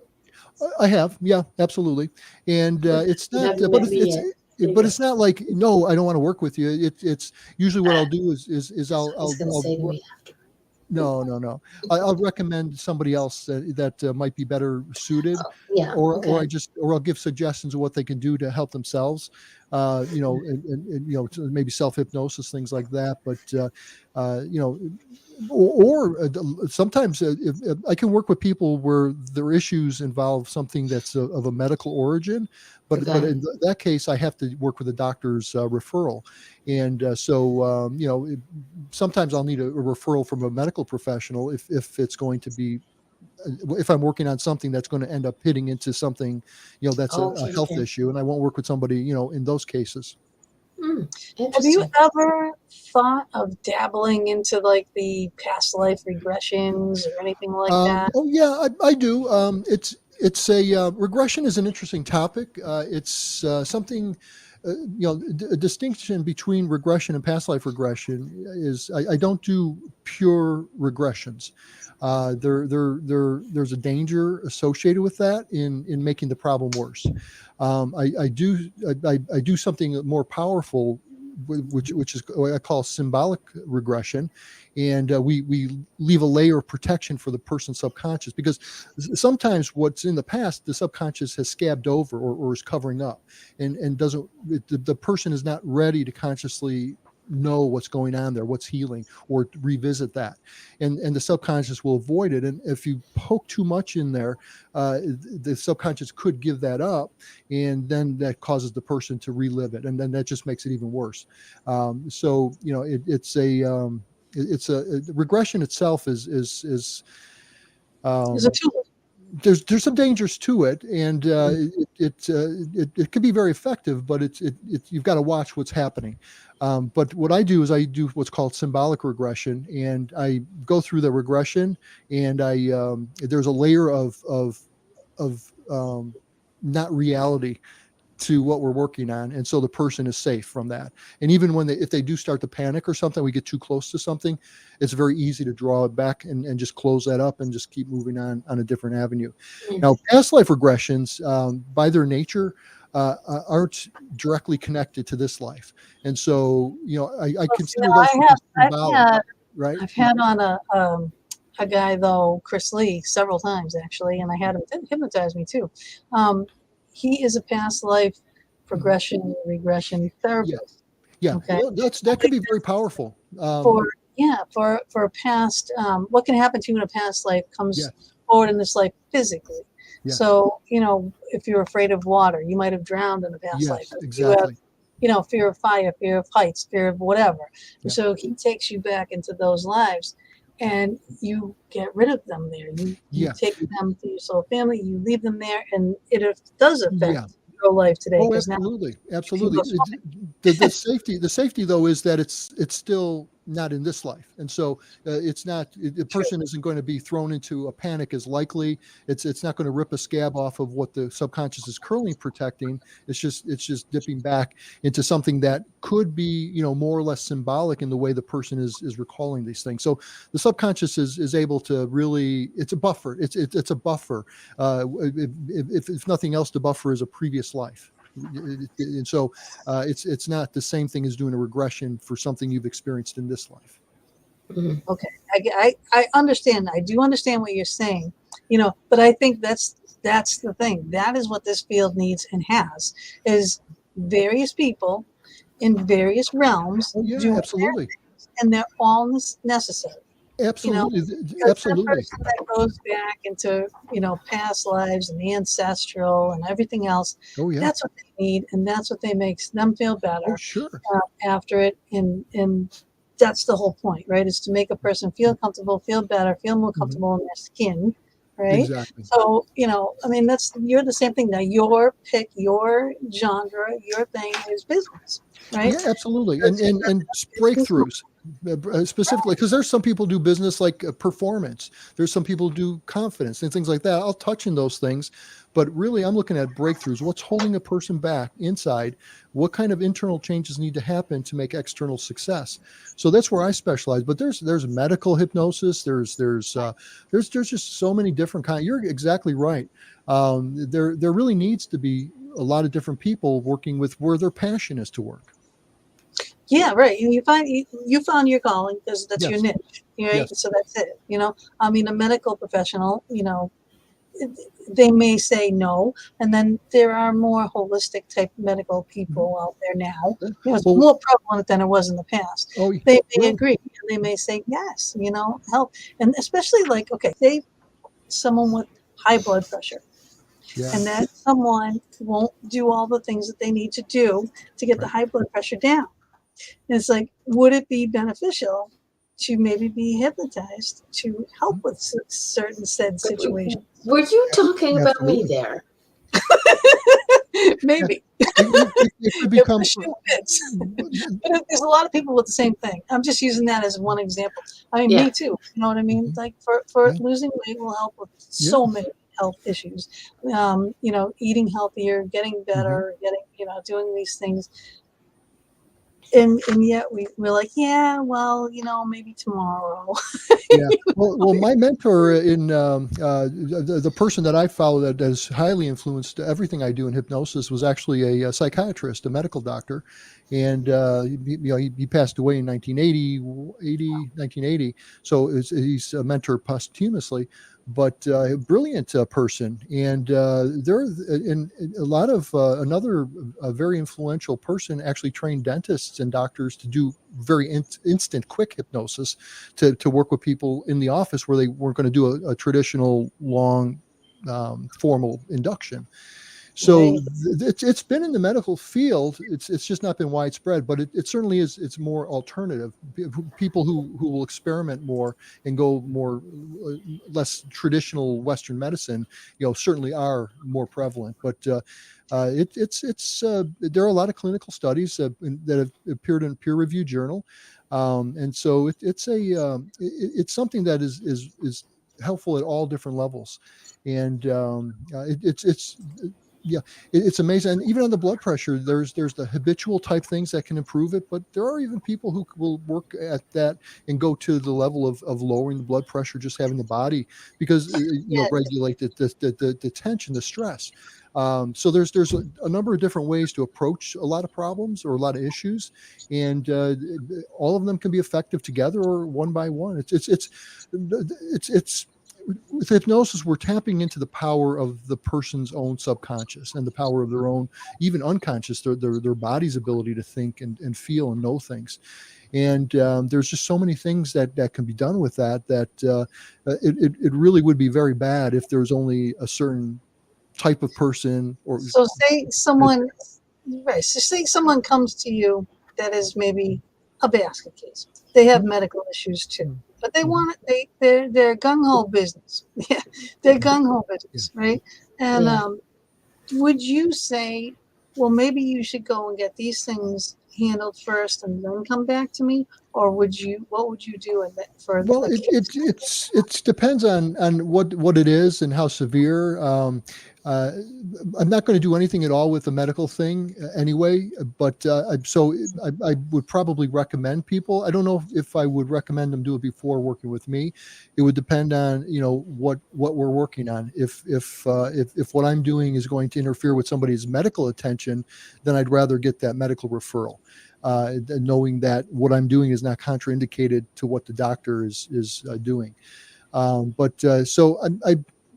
I have, yeah, absolutely. And it's You not, haven't but met me yet. There you but go. it's not like, no, I don't want to work with you. It's usually what Ah, I'll do is that's I'll what he's going to I'll say to me after. No. I'll recommend somebody else that might be better suited, Yeah. or Okay. I'll give suggestions of what they can do to help themselves. And maybe self hypnosis, things like that. But sometimes if I can work with people where their issues involve something that's of a medical origin, but Okay. in that case, I have to work with a doctor's referral, and sometimes I'll need a referral from a medical professional if it's going to be if I'm working on something that's going to end up hitting into something, that's a Okay. health Okay. issue, and I won't work with somebody, in those cases. Hmm. Have you Interesting. ever thought of dabbling into like the past life regressions or anything like that? Oh yeah, I do. It's a regression is an interesting topic. It's something. A distinction between regression and past life regression is I don't do pure regressions. There's a danger associated with that in making the problem worse. I do something more powerful, which is what I call symbolic regression, and we leave a layer of protection for the person's subconscious, because sometimes what's in the past the subconscious has scabbed over or is covering up, and doesn't the person is not ready to consciously know what's going on there, what's healing, or revisit that, and the subconscious will avoid it. And if you poke too much in there, the subconscious could give that up, and then that causes the person to relive it, and then that just makes it even worse. It's a regression itself Is it um, too? there's some dangers to it, and it can be very effective, but you've got to watch what's happening. But what I do is I do what's called symbolic regression, and I go through the regression, and there's a layer of not reality to what we're working on, and so the person is safe from that. And even if they do start to panic or something, we get too close to something, it's very easy to draw it back and just close that up and just keep moving on a different avenue. Mm. Now, past life regressions, by their nature, aren't directly connected to this life, and so I consider those to be symbolic, right? I've had on a guy though, Chris Lee, several times actually, and I had him hypnotize me too. He is a past life regression Yeah, therapist. yeah. Okay, Well, that could be very powerful. for for a past what can happen to you in a past life Yeah, comes forward in this life physically. yes, So if you're afraid of water, you might have drowned in a past life. yes, If you have exactly. fear of fire, fear of heights, fear of whatever. And Yeah, so he takes you back into those lives, and you get rid of them there. You yeah, take them to your soul family, you leave them there, and it does yeah. affect your life today Oh, because now absolutely, you can absolutely. go swimming. The safety though is that it's still not in this life, and so it's not. The True. person isn't going to be thrown into a panic as likely. It's not going to rip a scab off of what the subconscious is currently protecting. It's just dipping back into something that could be more or less symbolic in the way the person is recalling these things. So the subconscious is able to really. It's a buffer. It's a buffer. If nothing else, the buffer is a previous life. And so it's not the same thing as doing a regression for something you've experienced in this life. Mhm. Okay, I understand. I do understand what you're saying, but I think that's the thing. That is what this field needs and has is various people in various realms Oh yeah, doing their absolutely, things, and they're all necessary. absolutely, Because that absolutely. person that goes back into past lives and ancestral and everything else, Oh yeah. that's what they need, and that's what they makes them feel Oh better sure. after it, and that's the whole point, right? Is to make a person feel comfortable, feel better, feel more Mhm. comfortable in their skin, right? Exactly. So I mean, you're the same thing now. Your pick, your genre, your thing is business, right? Yeah, absolutely. And Because and and breakthroughs, specifically, because there's some people do business like performance. There's some people do confidence and things like that. I'll touch in those things, but really I'm looking at breakthroughs. What's holding a person back inside? What kind of internal changes need to happen to make external success? So that's where I specialize. But there's medical hypnosis. There's just so many different kinds. You're exactly right. There really needs to be a lot of different people working with where their passion is to work. Yeah, right. And you found your calling because that's your Yes. niche, right? Yes. So that's it. I mean, a medical professional, they may say no, and then there are more holistic type medical Mhm. people out there now. It's Well, more prevalent than it was in the past. oh, They may well, agree, and they may say yes. Help, and especially like, okay, say someone with high blood pressure, yeah, and that someone won't do all the things that they need to do to get the right. high blood pressure down. And it's like, would it be beneficial to maybe be hypnotized to help with certain said situations? Were you talking about me Absolutely. there? Maybe. It could If become, the shoe fits. But there's a lot of people with the same thing. I'm just using that as one example. I mean, Yeah. me too. You know what I mean? Mhm. Like for Yeah, losing weight will help with yeah. so many health issues. Eating healthier, getting Hmm. better, doing these things. And yet we're like, yeah, well, maybe tomorrow. Yeah. Well, my mentor in the person that I follow that has highly influenced everything I do in hypnosis was actually a psychiatrist, a medical doctor, and he passed away in 1980. So he's a mentor posthumously, but a brilliant person, and in a lot of another very influential person actually trained dentists and doctors to do very instant, quick hypnosis to work with people in the office where they weren't going to do a traditional long formal induction. So Right. it's been in the medical field. It's just not been widespread, but it certainly is. It's more alternative. People who will experiment more and go more less traditional Western medicine, certainly are more prevalent. But there are a lot of clinical studies that have appeared in a peer-reviewed journal, and so it's something that is helpful at all different levels, and it's yeah, it's amazing. And even on the blood pressure, there's the habitual type things that can improve it, but there are even people who will work at that and go to the level of lowering the blood pressure, just having the body, because Yeah. regulate the tension, the stress. So there's a number of different ways to approach a lot of problems or a lot of issues, and all of them can be effective together or one by one. It's with hypnosis, we're tapping into the power of the person's own subconscious and the power of their own, even unconscious, their body's ability to think and feel and know things. And there's just so many things that can be done with it really would be very bad if there's only a certain type of person or So say someone comes to you that is maybe a basket case. They have medical issues too, but they Mhm. want it. They're gung ho business. Yeah, they're gung ho Yeah. business, right? And Yeah. would you say, well, maybe you should go and get these things handled first and then come back to me, or what would you do for Well, a case? it depends on what it is and how severe. Uh, I'm not going to do anything at all with the medical thing anyway, but I would probably recommend people. I don't know if I would recommend them do it before working with me. It would depend on what we're working on. If what I'm doing is going to interfere with somebody's medical attention, then I'd rather get that medical referral. Knowing that what I'm doing is not contraindicated to what the doctor is doing. So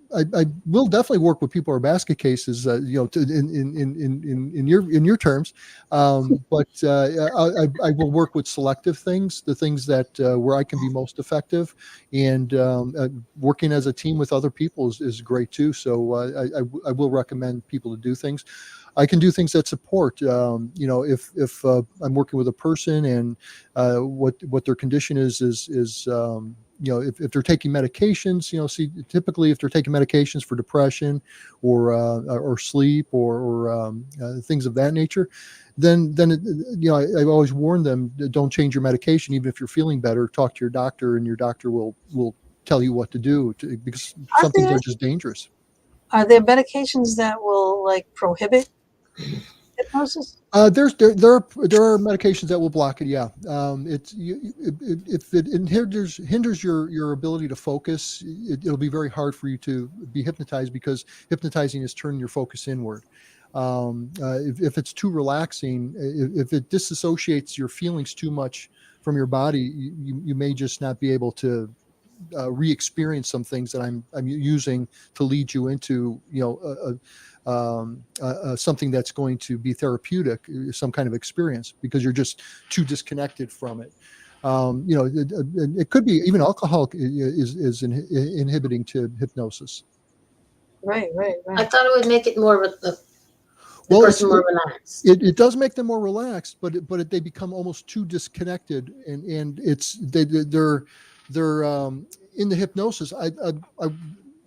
I will definitely work with people who are basket cases, in your terms. I will work with selective things, the things that where I can be most effective, and working as a team with other people is great too. So I will recommend people to do things. I can do things that support. If I'm working with a person and what their condition if they're taking medications, typically if they're taking medications for depression or sleep or things of that nature, then I've always warned them, don't change your medication even if you're feeling better. Talk to your doctor, and your doctor will tell you what to do because Are some things there are just dangerous. are there medications that will like prohibit hypnosis? There are medications that will block it. Yeah, if it hinders your ability to focus, it'll be very hard for you to be hypnotized because hypnotizing is turning your focus inward. If it's too relaxing, if it disassociates your feelings too much from your body, you may just not be able to re-experience some things that I'm using to lead you into, something that's going to be therapeutic, some kind of experience, because you're just too disconnected from it. It could be even alcohol is inhibiting to hypnosis. Right. I thought it would make it more the Well, person more relaxed. It does make them more relaxed, but they become almost too disconnected, and they're in the hypnosis.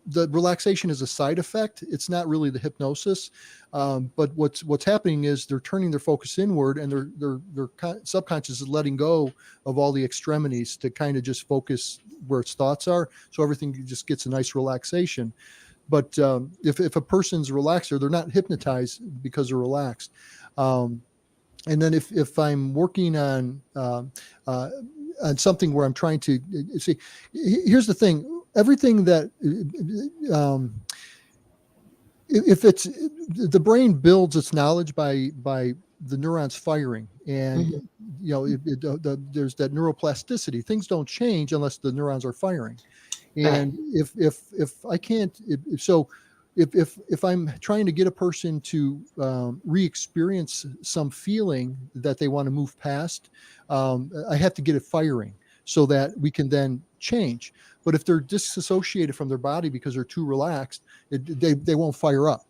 The relaxation is a side effect. It's not really the hypnosis, but what's happening is they're turning their focus inward, and their subconscious is letting go of all the extremities to kind of just focus where its thoughts are. So everything just gets a nice relaxation. But if a person's relaxed, or they're not hypnotized because they're relaxed. And then if I'm working on something where I'm trying to see, here's the thing: everything that if it's the brain builds its knowledge by the neurons firing, and there's that neuroplasticity. Things don't change unless the neurons are firing. And if I can't, if I'm trying to get a person to re-experience some feeling that they want to move past, I have to get it firing so that we can then change. But if they're disassociated from their body because they're too relaxed, they won't fire up,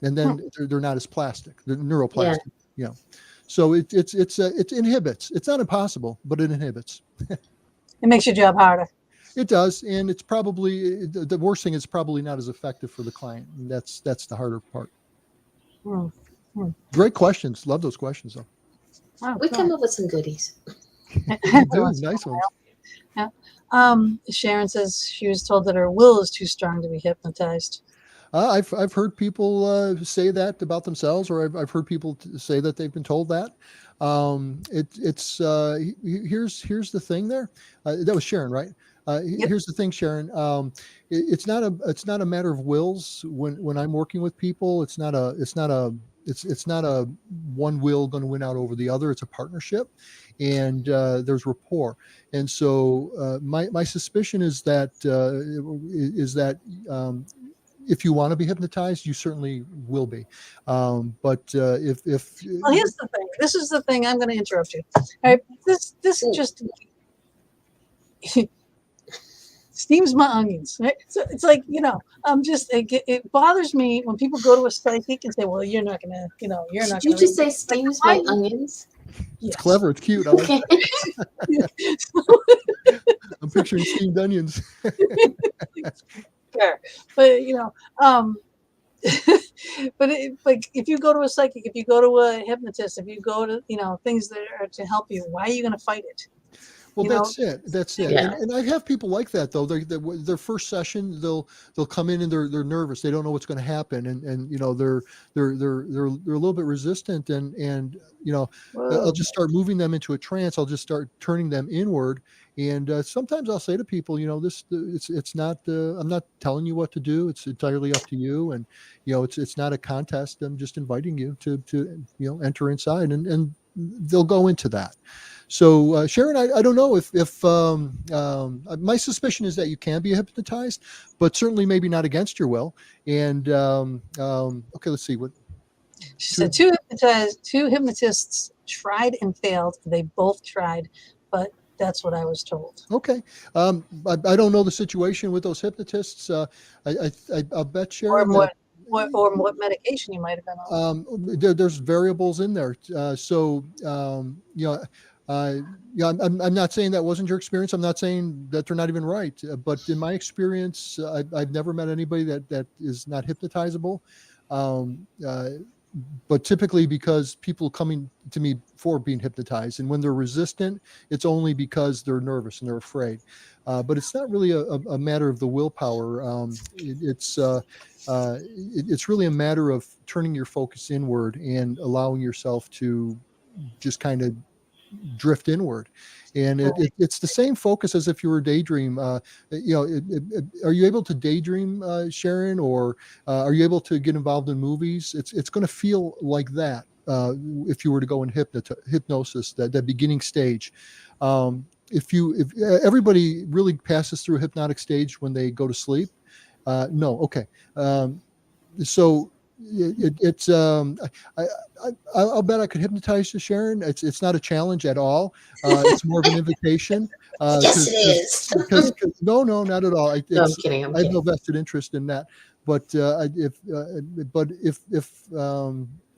and then they're not as plastic. They're neuroplastic. Yeah. So it inhibits. It's not impossible, but it inhibits. It makes your job harder. It does, and it's probably the worst thing is probably not as effective for the client. And that's the harder part. Great questions. Love those questions, though. Wow, we come up with some goodies. You do. Nice ones. Yeah. Sharon says she was told that her will is too strong to be hypnotized. I've heard people say that about themselves, or I've heard people say that they've been told that. Here's the thing there. That was Sharon, right? Yep. Here's the thing, Sharon. It's not a matter of wills when I'm working with people. It's not a one will going to win out over the other. It's a partnership, and there's rapport. And so my suspicion is that if you want to be hypnotized, you certainly will be. But if well, here's the thing. This is the thing. I'm going to interrupt you. All right. This just steams my onions. Right? So it's like, it bothers me when people go to a psychic and say, well, you're not going to, you're not going to. Did you just say steams my onions? Yes. It's clever. It's cute. I like it. I'm picturing steamed onions. Sure. But but if you go to a psychic, if you go to a hypnotist, if you go to things that are to help you, why are you going to fight it? Well, that's it. Yeah. And I have people like that though. Their first session, they'll come in and they're nervous. They don't know what's going to happen, and they're a little bit resistant, and I'll just start moving them into a trance. I'll just start turning them inward, and sometimes I'll say to people, it's not. I'm not telling you what to do. It's entirely up to you, and it's not a contest. I'm just inviting you to enter inside, and they'll go into that. So Sharon, I don't know if my suspicion is that you can be hypnotized, but certainly maybe not against your will. And okay, let's see what. She said two hypnotists tried and failed. They both tried, but that's what I was told. Okay, I don't know the situation with those hypnotists. I'll bet Sharon. Or what medication you might have been on. There's variables in there. I'm not saying that wasn't your experience. I'm not saying that they're not even right. But in my experience, I've never met anybody that is not hypnotizable. But typically because people coming to me for being hypnotized, and when they're resistant, it's only because they're nervous and they're afraid. But it's not really a matter of the willpower. It's really a matter of turning your focus inward and allowing yourself to just kind of drift inward. And it's the same focus as if you were daydream. Are you able to daydream, Sharon, or are you able to get involved in movies? It's going to feel like that if you were to go in hypnosis, that beginning stage. If everybody really passes through a hypnotic stage when they go to sleep, no, okay. So it's I'll bet I could hypnotize you, Sharon. It's not a challenge at all. It's more of an invitation. Yes, it is. Because no, not at all. No, I'm kidding. I have no vested interest in that. But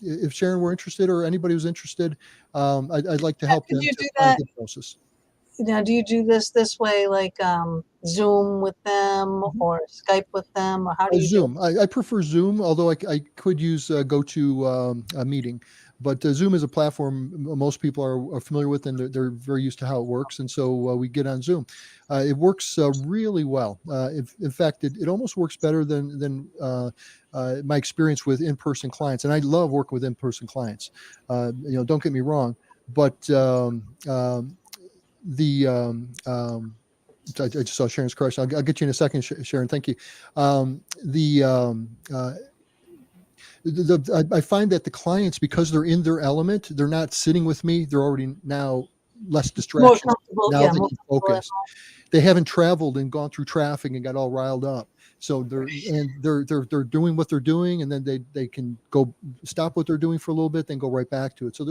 if Sharon were interested, or anybody was interested, I'd like to help them you to do find that? hypnosis. Now, do you do this way, like Zoom with them or Skype with them, or how do you Zoom. do it? I prefer Zoom, although I could use GoTo a meeting. But Zoom is a platform most people are familiar with, and they're very used to how it works. And so we get on Zoom. It works really well. In fact, it almost works better than my experience with in-person clients. And I love working with in-person clients. Don't get me wrong, but I just saw Sharon's question. I'll get you in a second, Sharon. Thank you. I find that the clients, because they're in their element, they're not sitting with me. They're already now less More distractions. comfortable, Now yeah, they more can comfortable focus. They haven't traveled and gone through traffic and got all riled up. So they're doing what they're doing, and then they can go stop what they're doing for a little bit, then go right back to it. So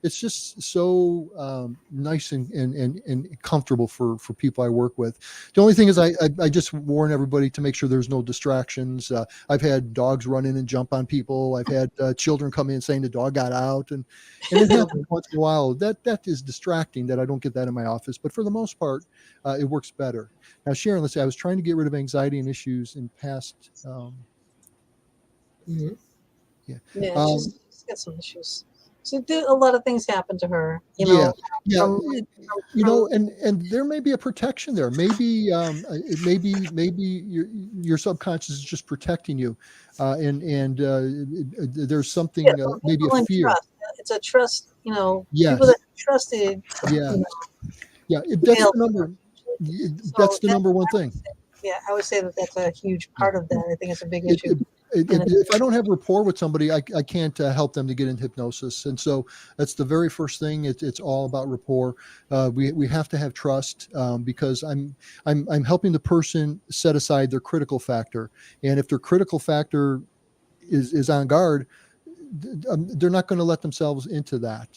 it's just so nice and comfortable for people I work with. The only thing is I just warn everybody to make sure there's no distractions. I've had dogs run in and jump on people. I've had children come in saying the dog got out, and it happens once in a while. That is distracting. That I don't get that in my office, but for the most part, it works better. Now, Sharon, let's say I was trying to get rid of anxiety and issues in past. Yeah, Um, she's got some issues. So a lot of things happen to her, yeah. from And there may be a protection there. Maybe your subconscious is just protecting you, and there's something maybe a fear. trust. It's a trust, Yes. people that are trusted. Yeah. Yeah, That's the number one thing. I would say that's a huge part of that. I think it's a big issue. If I don't have rapport with somebody, I can't help them to get in hypnosis. And so that's the very first thing. It's all about rapport. We have to have trust, because I'm helping the person set aside their critical factor. And if their critical factor is on guard, they're not going to let themselves into that.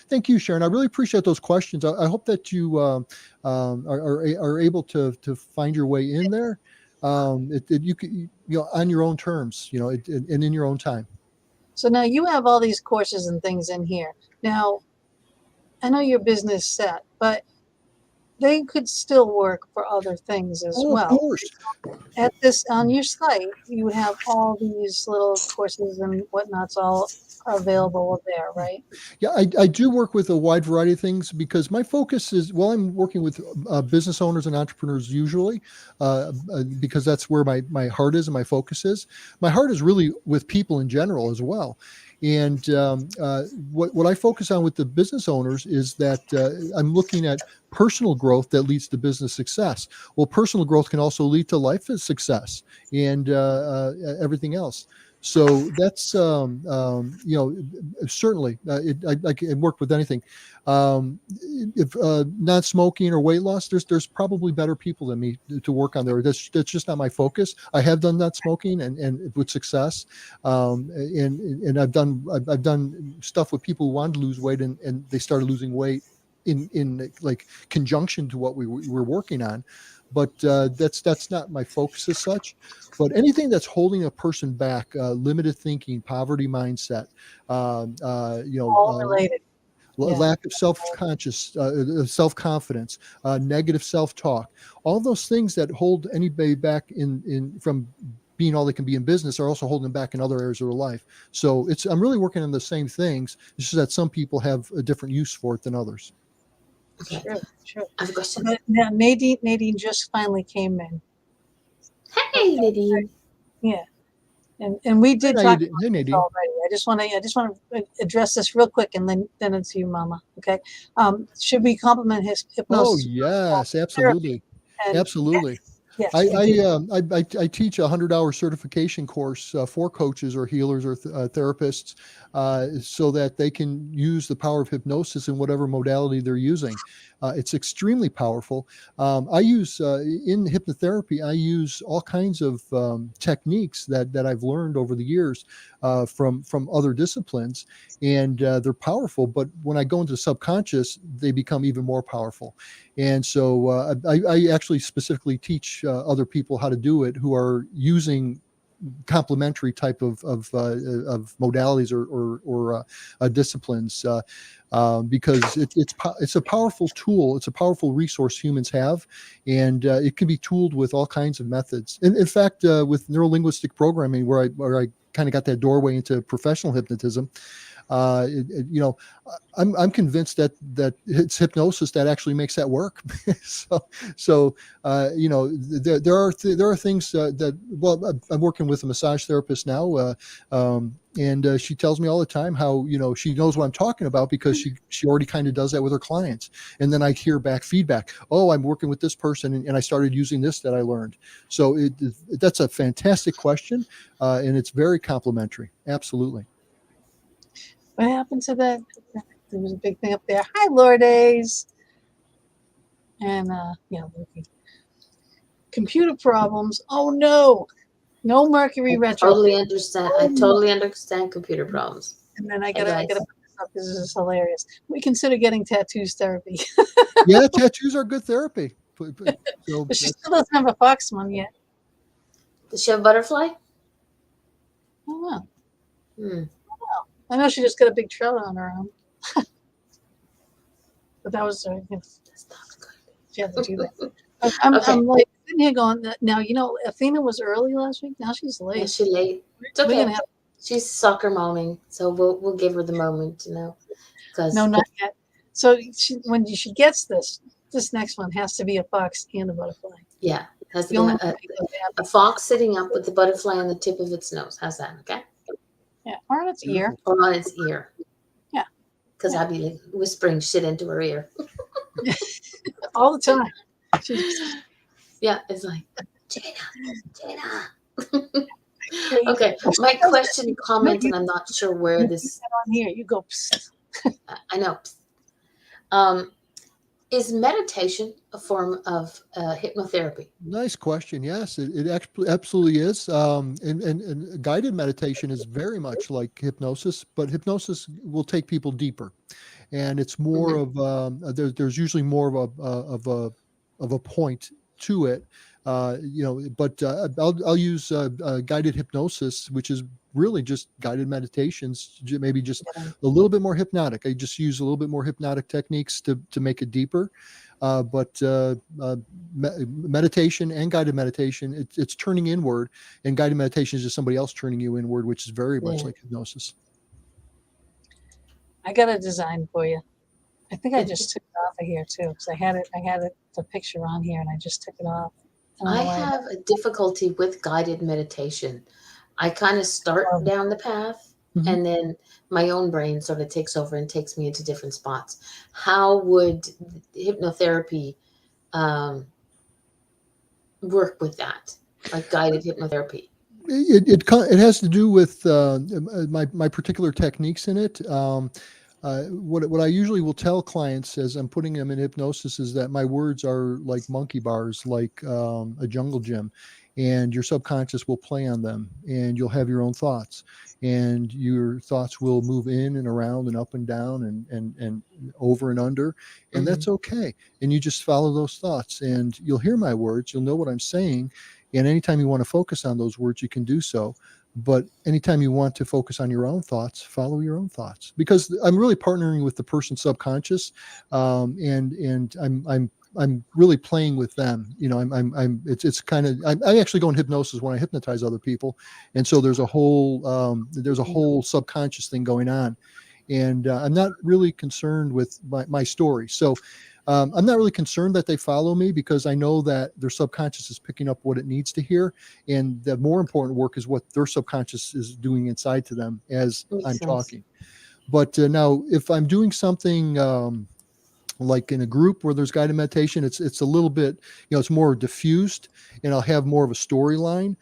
Thank you, Sharon. I really appreciate those questions. I hope that you are able to find your way in there. You can, on your own terms, and in your own time. So now you have all these courses and things in here. Now, I know your business set, but they could still work for other things as well. Of course. On your site, you have all these little courses and whatnots all available there, right? Yeah, I do work with a wide variety of things, because my focus is, I'm working with business owners and entrepreneurs usually, because that's where my heart is and my focus is. My heart is really with people in general as well. And what I focus on with the business owners is that I'm looking at personal growth that leads to business success. Well, personal growth can also lead to life success and everything else. So that's certainly I can work with anything. If not smoking or weight loss, there's probably better people than me to work on there. That's just not my focus. I have done not smoking and with success, and I've done stuff with people who wanted to lose weight and they started losing weight in like conjunction to what we were working on. But that's not my focus as such. But anything that's holding a person back, limited thinking, poverty mindset, all related. Lack of self-confidence, negative self-talk, all those things that hold anybody back in from being all they can be in business are also holding them back in other areas of their life. So I'm really working on the same things. It's just that some people have a different use for it than others. Okay. Sure. I have a question. But now Nadine just finally came in. Hey, Nadine. Yeah. And we did talk about this Nadine. already. I just want to address this real quick, and then it's you, Mama. Okay. Should we compliment his hypnosis? Oh yes, absolutely, And absolutely. yes, I we do. I teach a 100-hour certification course for coaches or healers or therapists, so that they can use the power of hypnosis in whatever modality they're using. It's extremely powerful. I use in hypnotherapy. I use all kinds of techniques that I've learned over the years from other disciplines, and they're powerful. But when I go into the subconscious, they become even more powerful. And so I actually specifically teach other people how to do it who are using complementary type of modalities or disciplines, because it's a powerful tool. It's a powerful resource humans have, and it can be tooled with all kinds of methods. In fact, with neurolinguistic programming, where I kind of got that doorway into professional hypnotism, I'm convinced that it's hypnosis that actually makes that work. so there are things that, well, I'm working with a massage therapist now, and she tells me all the time how she knows what I'm talking about because she already kind of does that with her clients. And then I hear back feedback. Oh, I'm working with this person, and I started using this that I learned. So that's a fantastic question, and it's very complimentary. Absolutely. What happened to that? There was a big thing up there. Hi, Lourdes. And computer problems. Oh no, no Mercury retro. Totally understand. I totally understand computer problems. And then I gotta put this up because this is hilarious. We consider getting tattoos therapy. Yeah, tattoos are good therapy. So but she still doesn't have a fox one yet. Does she have a butterfly? Oh wow. I know she just got a big trout on her arm. But that was that's not good. She had to do that. I'm like sitting here going, now, Athena was early last week. Now she's late. Yeah, she's late. It's okay. She's soccer momming, so we'll give her the moment, No, not yet. So when she gets this next one has to be a fox and a butterfly. Yeah, has to be a fox sitting up with the butterfly on the tip of its nose. How's that? Okay. Yeah, or on its ear. Or on its ear. Yeah. Because I'd be like whispering shit into her ear. All the time. Yeah, it's like, Gina. Okay, my question, comment, and I'm not sure where this. On here, you go. I know. Is meditation a form of hypnotherapy? Nice question. Yes, it absolutely is. And guided meditation is very much like hypnosis, but hypnosis will take people deeper, and it's more of there's usually more of a point to it. But I'll use guided hypnosis, which is really just guided meditations, maybe just a little bit more hypnotic. I just use a little bit more hypnotic techniques to make it deeper. But meditation and guided meditation, it's turning inward, and guided meditation is just somebody else turning you inward, which is very much like hypnosis. I got a design for you. I think I just took it off of here too, because I had the picture on here, and I just took it off. I have a difficulty with guided meditation. I kind of start down the path, and then my own brain sort of takes over and takes me into different spots. How would hypnotherapy work with that, like guided hypnotherapy? It has to do with my particular techniques in it. What I usually will tell clients as I'm putting them in hypnosis is that my words are like monkey bars, like a jungle gym, and your subconscious will play on them, and you'll have your own thoughts, and your thoughts will move in and around and up and down and over and under, and that's okay. And you just follow those thoughts, and you'll hear my words, you'll know what I'm saying, and anytime you want to focus on those words, you can do so. But anytime you want to focus on your own thoughts, follow your own thoughts, because I'm really partnering with the person's subconscious, and I'm really playing with them. It's kind of, I actually go in hypnosis when I hypnotize other people, and so there's a whole subconscious thing going on, and I'm not really concerned with my story. So I'm not really concerned that they follow me, because I know that their subconscious is picking up what it needs to hear. And the more important work is what their subconscious is doing inside to them as Makes I'm sense. talking. But now if I'm doing something like in a group where there's guided meditation, it's a little bit, it's more diffused, and I'll have more of a storyline.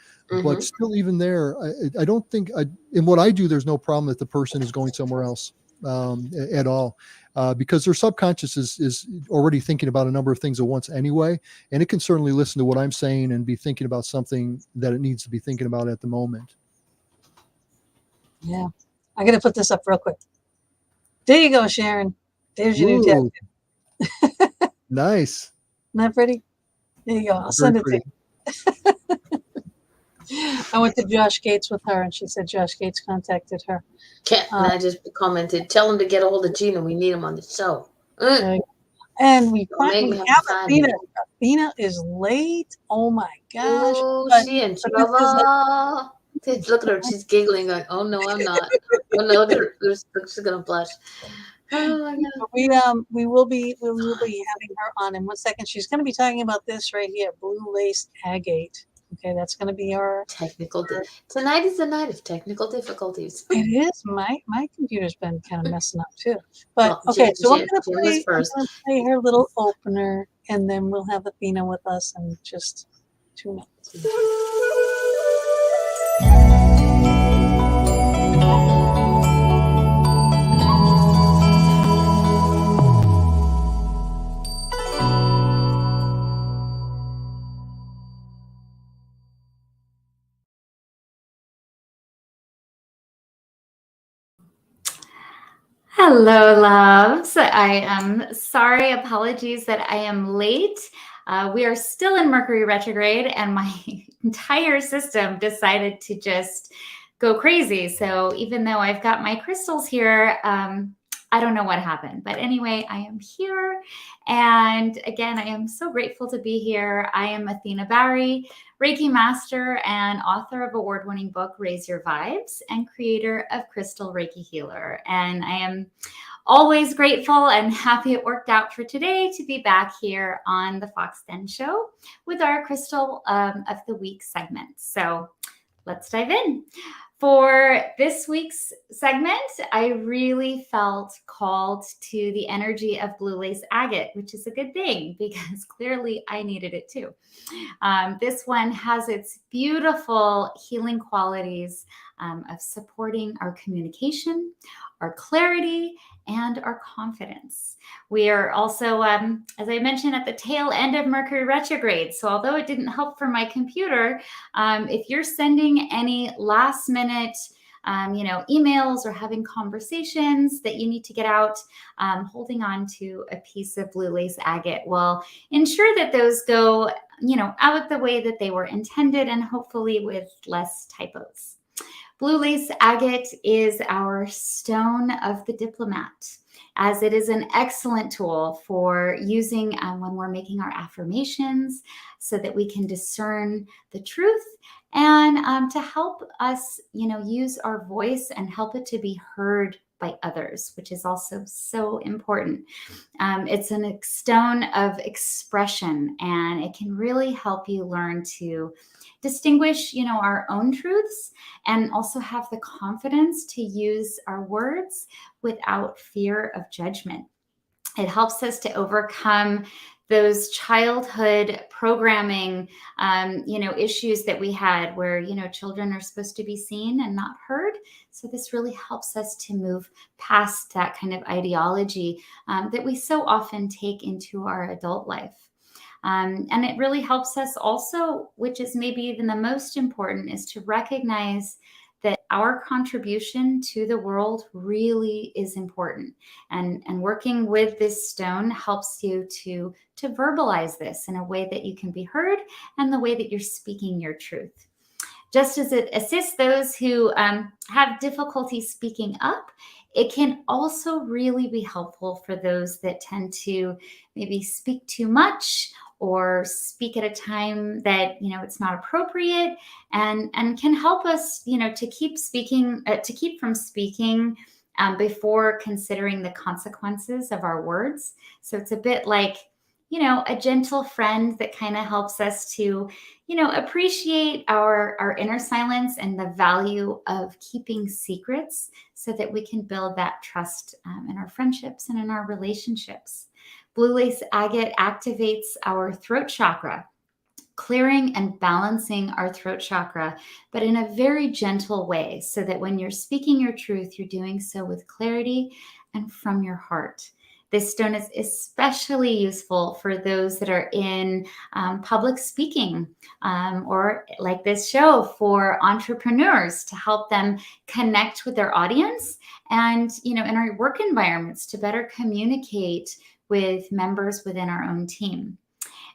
But still, even there, I don't think in what I do, there's no problem that the person is going somewhere else at all, because their subconscious is already thinking about a number of things at once anyway, and it can certainly listen to what I'm saying and be thinking about something that it needs to be thinking about at the moment. Yeah. I'm going to put this up real quick. There you go, Sharon. There's your new Ooh, tattoo. nice. Isn't that pretty? There you go. I'll send it to you. I went to Josh Gates with her, and she said Josh Gates contacted her. And I just commented, tell him to get a hold of Gina. We need him on the show. And we Maybe have have to find Athena. him. Athena is late. Oh my gosh. Oh, But- she in but this is trouble. Look at her. She's giggling like, oh no, I'm not. Oh no, look at her. She's gonna blush. Oh my God. we will be having her on in 1 second. She's going to be talking about this right here, blue lace agate. Okay, that's going to be our Technical. Tonight is the night of technical difficulties. It is. My computer's been kind of messing up too. But Well, okay, Jim- so Jim was first. I'm gonna play her little opener, and then we'll have Athena with us in just 2 minutes. Hello, loves. I am sorry, apologies that I am late. We are still in Mercury retrograde, and my entire system decided to just go crazy. So even though I've got my crystals here, I don't know what happened. But anyway, I am here. And again, I am so grateful to be here. I am Athena Barry, Reiki master and author of award-winning book, Raise Your Vibes, and creator of Crystal Reiki Healer. And I am always grateful and happy it worked out for today to be back here on the Fox Den Show with our Crystal of the Week segment. So let's dive in. For this week's segment, I really felt called to the energy of blue lace agate, which is a good thing because clearly I needed it too. This one has its beautiful healing qualities of supporting our communication, our clarity, and our confidence. We are also, as I mentioned, at the tail end of Mercury retrograde. So although it didn't help for my computer, if you're sending any last minute emails or having conversations that you need to get out, holding on to a piece of blue lace agate will ensure that those go, out the way that they were intended and hopefully with less typos. Blue lace agate is our stone of the diplomat, as it is an excellent tool for using when we're making our affirmations so that we can discern the truth and to help us, use our voice and help it to be heard by others, which is also so important. It's a stone of expression, and it can really help you learn to distinguish, our own truths and also have the confidence to use our words without fear of judgment. It helps us to overcome those childhood programming, issues that we had where, children are supposed to be seen and not heard. So this really helps us to move past that kind of ideology that we so often take into our adult life. And it really helps us also, which is maybe even the most important, is to recognize that our contribution to the world really is important. And working with this stone helps you to verbalize this in a way that you can be heard and the way that you're speaking your truth. Just as it assists those who have difficulty speaking up, it can also really be helpful for those that tend to maybe speak too much or speak at a time that, it's not appropriate, and can help us, to keep from speaking before considering the consequences of our words. So it's a bit like, a gentle friend that kind of helps us to, appreciate our inner silence and the value of keeping secrets so that we can build that trust in our friendships and in our relationships. Blue lace agate activates our throat chakra, clearing and balancing our throat chakra, but in a very gentle way, so that when you're speaking your truth, you're doing so with clarity and from your heart. This stone is especially useful for those that are in public speaking, or like this show, for entrepreneurs, to help them connect with their audience, and in our work environments to better communicate with members within our own team.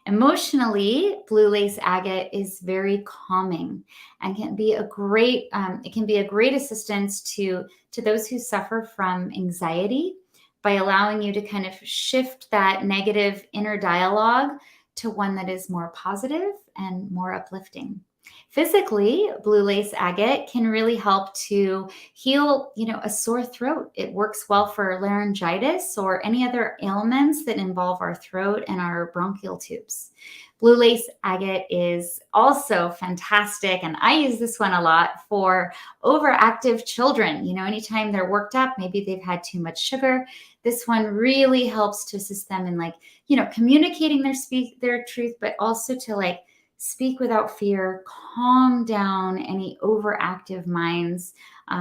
Emotionally, blue lace agate is very calming and can be a great assistance to those who suffer from anxiety, by allowing you to kind of shift that negative inner dialogue to one that is more positive and more uplifting. Physically, blue lace agate can really help to heal, a sore throat. It works well for laryngitis or any other ailments that involve our throat and our bronchial tubes. Blue lace agate is also fantastic, and I use this one a lot for overactive children. Anytime they're worked up, maybe they've had too much sugar, this one really helps to assist them in communicating their truth, but also to speak without fear, calm down any overactive minds,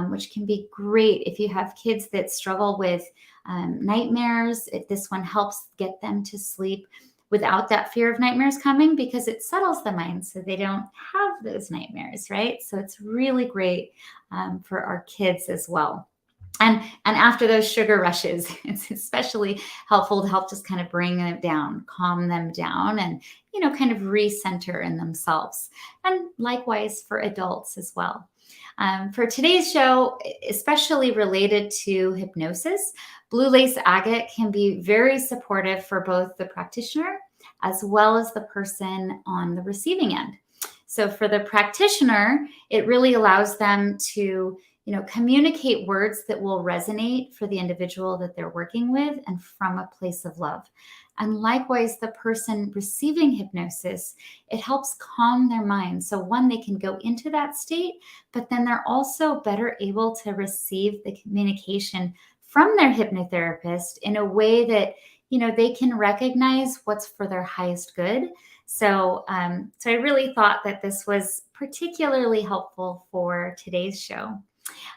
which can be great if you have kids that struggle with nightmares. This one helps get them to sleep without that fear of nightmares coming, because it settles the mind so they don't have those nightmares, right? So it's really great for our kids as well. And after those sugar rushes, it's especially helpful to help just kind of bring them down, calm them down, and, kind of recenter in themselves. And likewise for adults as well. For today's show, especially related to hypnosis, blue lace agate can be very supportive for both the practitioner as well as the person on the receiving end. So for the practitioner, it really allows them to communicate words that will resonate for the individual that they're working with, and from a place of love. And likewise, the person receiving hypnosis, it helps calm their mind. So one, they can go into that state, but then they're also better able to receive the communication from their hypnotherapist in a way that, they can recognize what's for their highest good. So I really thought that this was particularly helpful for today's show.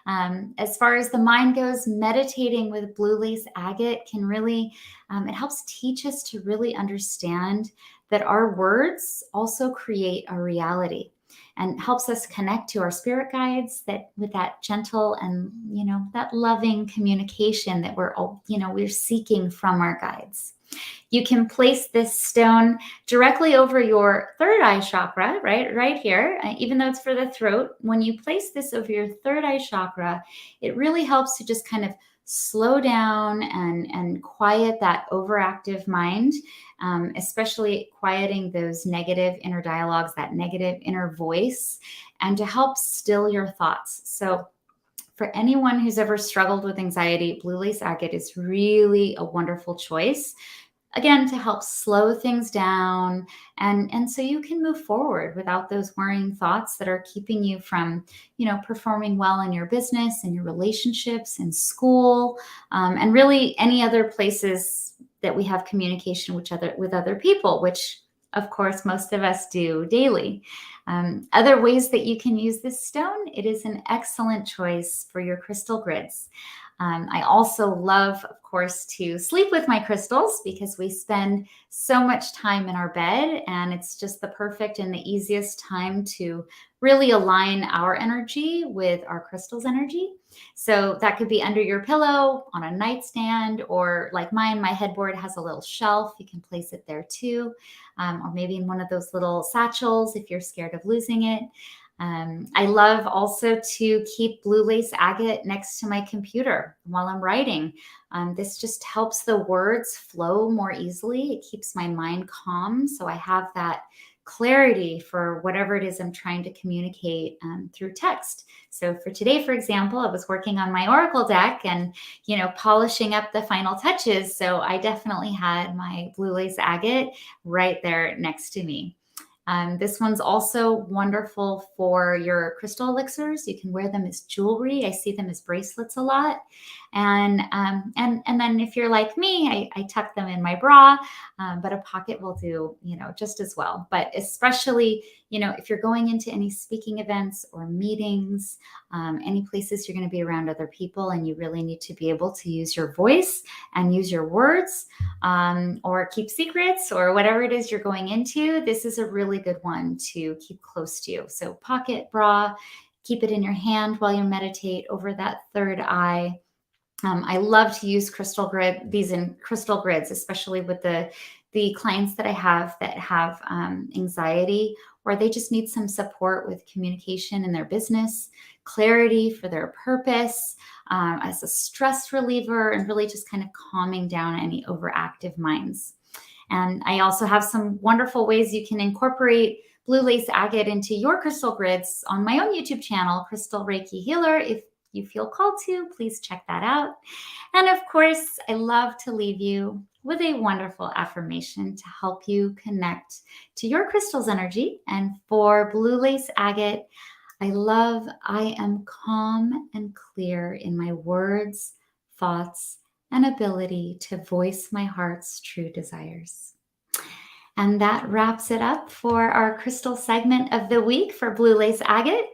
As far as the mind goes, meditating with blue lace agate can really, it helps teach us to really understand that our words also create a reality, and helps us connect to our spirit guides with that gentle and, that loving communication that we're seeking from our guides. You can place this stone directly over your third eye chakra, right here, even though it's for the throat. When you place this over your third eye chakra, it really helps to just kind of slow down and quiet that overactive mind, especially quieting those negative inner dialogues, that negative inner voice, and to help still your thoughts. So for anyone who's ever struggled with anxiety, blue lace agate is really a wonderful choice. Again, to help slow things down, and so you can move forward without those worrying thoughts that are keeping you from, performing well in your business and your relationships and school, and really any other places that we have communication with other people, which of course most of us do daily. Other ways that you can use this stone, it is an excellent choice for your crystal grids. I also love, of course, to sleep with my crystals, because we spend so much time in our bed, and it's just the perfect and the easiest time to really align our energy with our crystal's energy. So that could be under your pillow, on a nightstand, or like mine, my headboard has a little shelf. You can place it there too, or maybe in one of those little satchels if you're scared of losing it. I love also to keep blue lace agate next to my computer while I'm writing. This just helps the words flow more easily. It keeps my mind calm, so I have that clarity for whatever it is I'm trying to communicate through text. So for today, for example, I was working on my Oracle deck and, polishing up the final touches. So I definitely had my blue lace agate right there next to me. This one's also wonderful for your crystal elixirs. You can wear them as jewelry. I see them as bracelets a lot. And then if you're like me, I tuck them in my bra, but a pocket will do, just as well. But especially, if you're going into any speaking events or meetings, any places you're going to be around other people and you really need to be able to use your voice and use your words, or keep secrets or whatever it is you're going into, this is a really good one to keep close to you. So pocket, bra, keep it in your hand while you meditate over that third eye. I love to use these in crystal grids, especially with the clients that I have that have anxiety, or they just need some support with communication in their business, clarity for their purpose, as a stress reliever, and really just kind of calming down any overactive minds. And I also have some wonderful ways you can incorporate blue lace agate into your crystal grids on my own YouTube channel, Crystal Reiki Healer. If you feel called to, please check that out. And of course, I love to leave you with a wonderful affirmation to help you connect to your crystal's energy. And for blue lace agate, I am calm and clear in my words, thoughts, and ability to voice my heart's true desires. And that wraps it up for our crystal segment of the week for blue lace agate.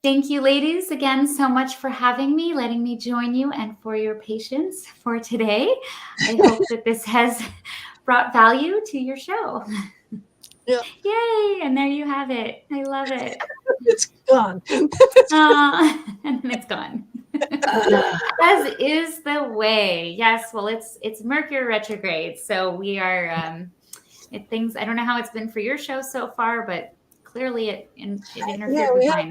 Thank you, ladies, again so much for having me, letting me join you, and for your patience for today. I hope that this has brought value to your show. Yeah. Yay! And there you have it. I love it. It's gone. And it's gone. As is the way. Yes. Well, it's Mercury retrograde, so we are. I don't know how it's been for your show so far, but clearly it interfered with mine. We had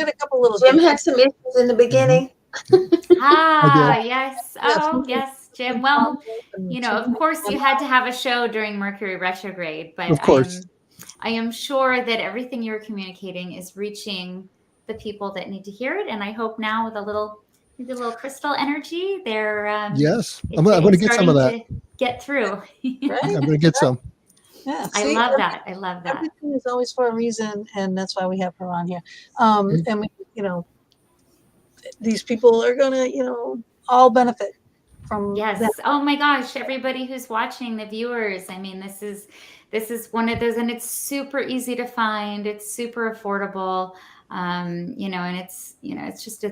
a couple little. Jim had some issues in the beginning. Yes. Oh, yes, Jim. Well, of course you had to have a show during Mercury retrograde, but of course. I am sure that everything you're communicating is reaching the people that need to hear it. And I hope now with a little crystal energy, they're yes, I'm going to get some of that. Get through. Right? I'm going to get some. Yeah, I love that. Everything is always for a reason, and that's why we have her on here. And we, these people are gonna, all benefit from. Yes. That. Oh my gosh! Everybody who's watching, the viewers. I mean, this is one of those, and it's super easy to find. It's super affordable. And it's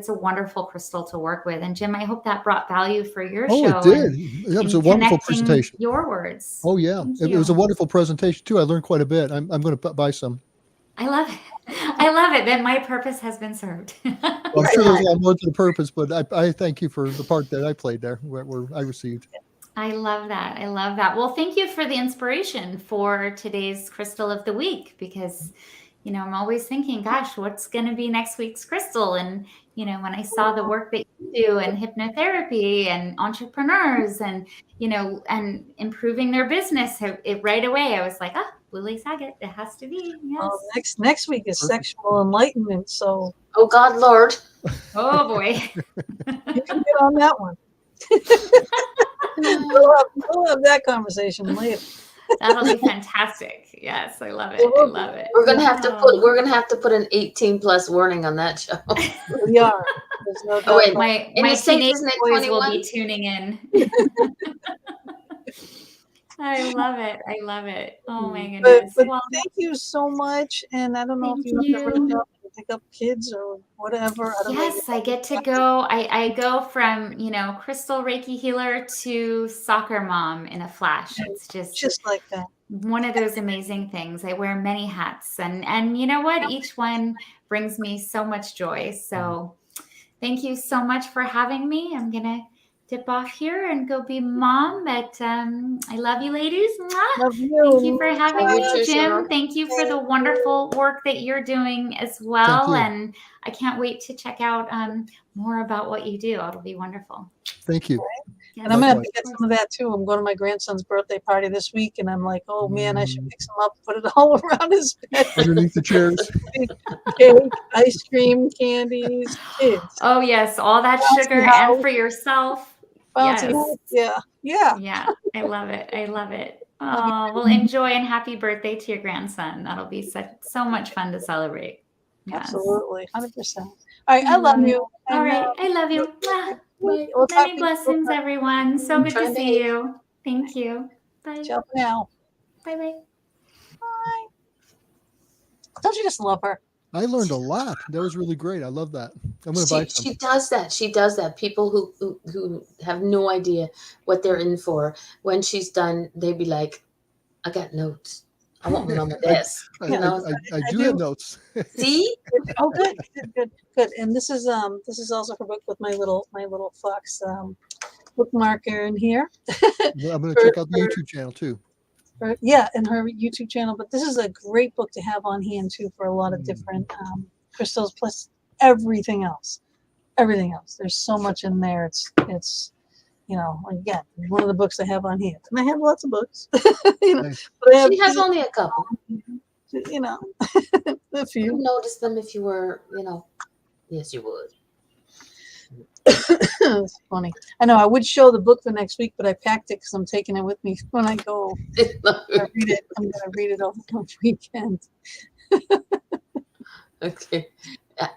a wonderful crystal to work with. And Jim, I hope that brought value for your show. Oh, it did. That was a wonderful presentation. Your words. Oh yeah, it was a wonderful presentation too. I learned quite a bit. I'm going to buy some. I love it. I love it. Then my purpose has been served. Well, I'm sure there's a lot more to the purpose, but I thank you for the part that I played there, where I received. I love that. Well, thank you for the inspiration for today's crystal of the week, because I'm always thinking, gosh, what's going to be next week's crystal? And, when I saw the work that you do and hypnotherapy and entrepreneurs and, and improving their business, right away, I was like, blue lace agate, it has to be. Yes. Well, next week is sexual enlightenment. So. Oh, God, Lord. Oh, boy. You can get on that one. We'll have that conversation later. That'll be fantastic. Yes, I love it. I love it. We're gonna have to put an 18+ warning on that show. We are. There's no doubt. Oh, wait, my teenage boys will be tuning in. I love it. Oh my goodness. But thank you so much. And I don't know if you have to run up and pick up kids or whatever. I get to go. I go from, crystal Reiki healer to soccer mom in a flash. It's just like that. One of those amazing things. I wear many hats, and you know what? Each one brings me so much joy. So thank you so much for having me. I'm going to dip off here and go be mom. But I love you, ladies. Love you. Thank you for having me, Jim. Thank you for the wonderful work that you're doing as well. And I can't wait to check out more about what you do. It'll be wonderful. Thank you. Yes. And I'm gonna have Likewise. to get some of that too. I'm going to my grandson's birthday party this week, and I'm like, oh man, I should Mm. mix them up, put it all around his bed. Underneath the chairs. Cake, ice cream, candies, kids, Oh yes, all that bouncy sugar and house, for yourself. bouncy Yes. house. Yeah, yeah. Yeah, I love it. I love it. Oh, well, enjoy and happy birthday to your grandson. That'll be so much fun to celebrate. Yes. Absolutely, 100%. All right, I love you. All And, right, I love you. Bye. we'll talk to Many you. blessings, everyone. So good Try to and see behave. you. Thank you. Bye. Ciao for now. Bye. Bye. Bye. Don't you just love her? I learned a lot. That was really great. I love that. I'm going to buy some. She does that. She does that. People who have no idea what they're in for, when she's done, they'd be like, I got notes. I want to remember this. I do have notes. See? Oh, good. And this is also her book with my little fox bookmarker in here. I'm going to check out the YouTube channel too. Yeah, and her YouTube channel. But this is a great book to have on hand too for a lot of different crystals, plus everything else. There's so much in there. It's again, one of the books I have on hand, and I have lots of books. Nice. But She has only a couple. A few. You would notice them if you were, yes, you would. It's funny. I know I would show the book the next week, but I packed it because I'm taking it with me when I go. I read it. I'm going to read it over the weekend. Okay.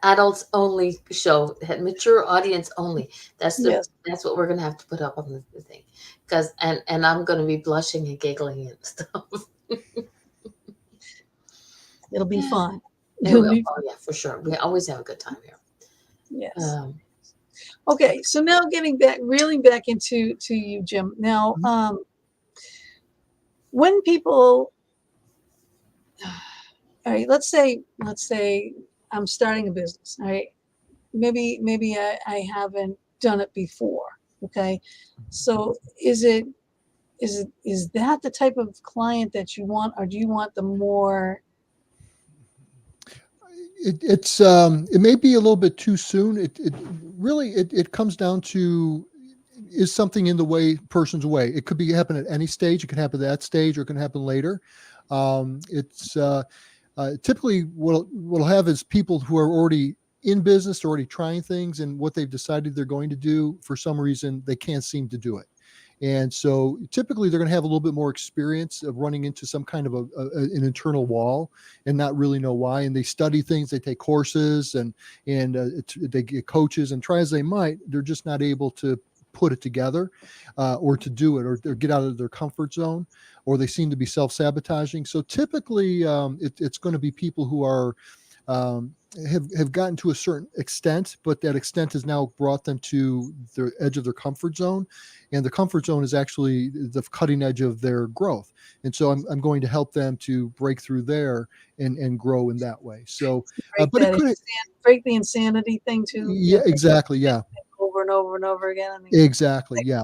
Adults only show, mature audience only. That's what we're going to have to put up on the thing. And I'm going to be blushing and giggling and stuff. It'll be fun. Oh yeah, for sure. We always have a good time here. Yes. Okay, so now getting back into you, Jim. Now, when people, all right, let's say I'm starting a business. All right, maybe I haven't done it before. Okay, so is that the type of client that you want, or do you want the more? It may be a little bit too soon. It really comes down to, is something in the person's way. It could happen at any stage. It can happen at that stage, or it can happen later. Typically what we'll have is people who are already in business, already trying things, and what they've decided they're going to do, for some reason they can't seem to do it. And so typically they're going to have a little bit more experience of running into some kind of an internal wall and not really know why. And they study things, they take courses, and they get coaches, and try as they might, they're just not able to put it together or to do it, or get out of their comfort zone, or they seem to be self-sabotaging. So typically it's going to be people who are have gotten to a certain extent, but that extent has now brought them to the edge of their comfort zone, and the comfort zone is actually the cutting edge of their growth. And so I'm going to help them to break through there and grow in that way. So, but it could break the insanity thing too. Yeah, exactly. Yeah. Over and over and over again. Exactly. Yeah.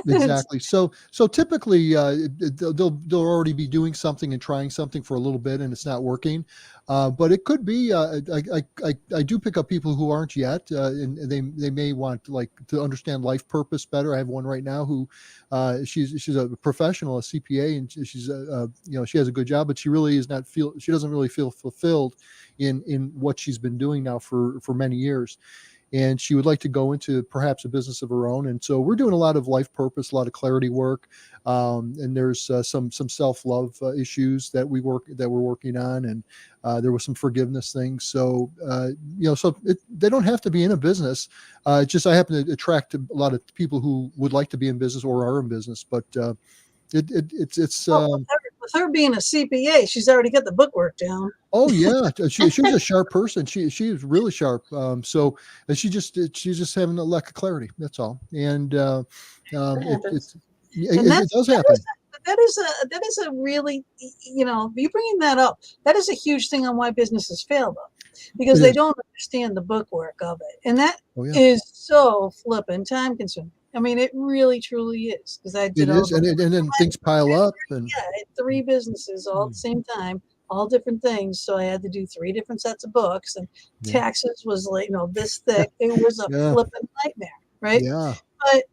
Exactly. So typically they'll already be doing something and trying something for a little bit, and it's not working. But it could be. I do pick up people who aren't yet, and they may want to understand life purpose better. I have one right now who she's a professional, a CPA, and she's she has a good job, but she doesn't really feel fulfilled in what she's been doing now for many years. And she would like to go into perhaps a business of her own. And so we're doing a lot of life purpose, a lot of clarity work. And there's some self-love issues that we're working on. And there was some forgiveness things. So, they don't have to be in a business. It's just, I happen to attract a lot of people who would like to be in business or are in business, but it's with her being a CPA, she's already got the bookwork down. Oh yeah, she's a sharp person. She is really sharp. So she's just having a lack of clarity. That's all. And it does happen. That is a really, you bringing that up, that is a huge thing on why businesses fail, though, because they don't understand the bookwork of it, and that is so flipping time consuming. I mean, it really, truly is, because I did. It is, and then things pile up. And I had 3 businesses all at the same time, all different things. So I had to do 3 different sets of books, and taxes was this thick. It was a flipping nightmare, right? Yeah. But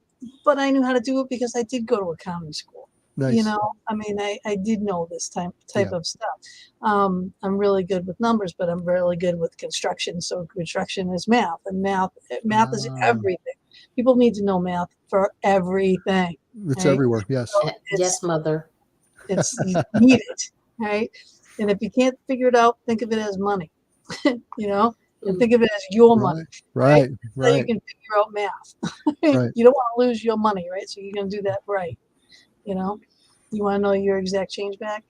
but I knew how to do it because I did go to accounting school. Nice. You know, I mean, I did know this type Yeah. of stuff. I'm really good with numbers, but I'm really good with construction. So construction is math, and math is everything. People need to know math for everything. It's right? everywhere. Yes. So Yes, mother. you need it, right? And if you can't figure it out, think of it as money, you know, and think of it as your money. Right. So you can figure out math. Right. You don't want to lose your money, right? So you're going to do that right. You know, you want to know your exact change back.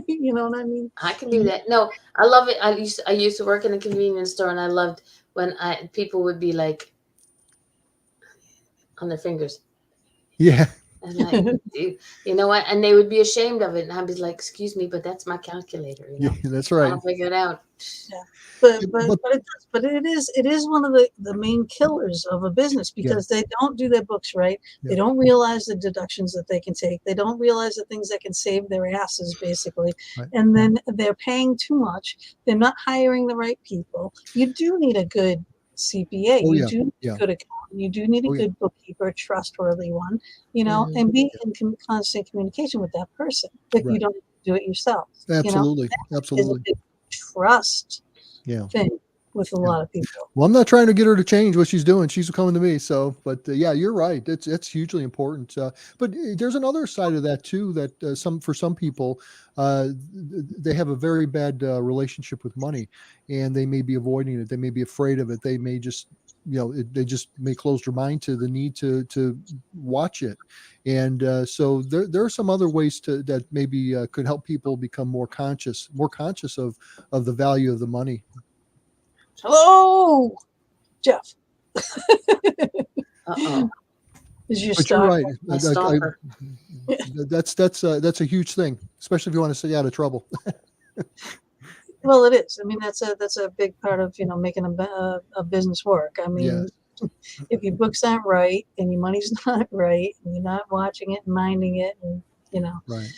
You know what I mean? I can do that. No, I love it. I used to work in a convenience store, and I loved when people would be like on their fingers. Yeah. And like, you know what? And they would be ashamed of it, and I'd be like, "Excuse me, but that's my calculator." You know? Yeah, that's right. I'll figure it out. Yeah. But it is one of the main killers of a business because they don't do their books right. They don't realize the deductions that they can take. They don't realize the things that can save their asses basically. Right. And then they're paying too much. They're not hiring the right people. You do need a good CPA. You do need a good accountant. You do need a good bookkeeper, a trustworthy one, you know, and be in constant communication with that person if you don't do it yourself. Absolutely. You know? Absolutely. Is a big trust thing with a lot of people. Well, I'm not trying to get her to change what she's doing. She's coming to me. So, but yeah, you're right. It's hugely important. But there's another side of that too, that for some people, they have a very bad relationship with money, and they may be avoiding it. They may be afraid of it. They may just, they just may close their mind to the need to watch it. And so there are some other ways that maybe could help people become more conscious of the value of the money. Hello, Jeff. Is your But you're right. That's a huge thing, especially if you want to stay out of trouble. Well, it is. I mean, that's a big part of making a business work. I mean, if your books aren't right and your money's not right, and you're not watching it and minding it, and right,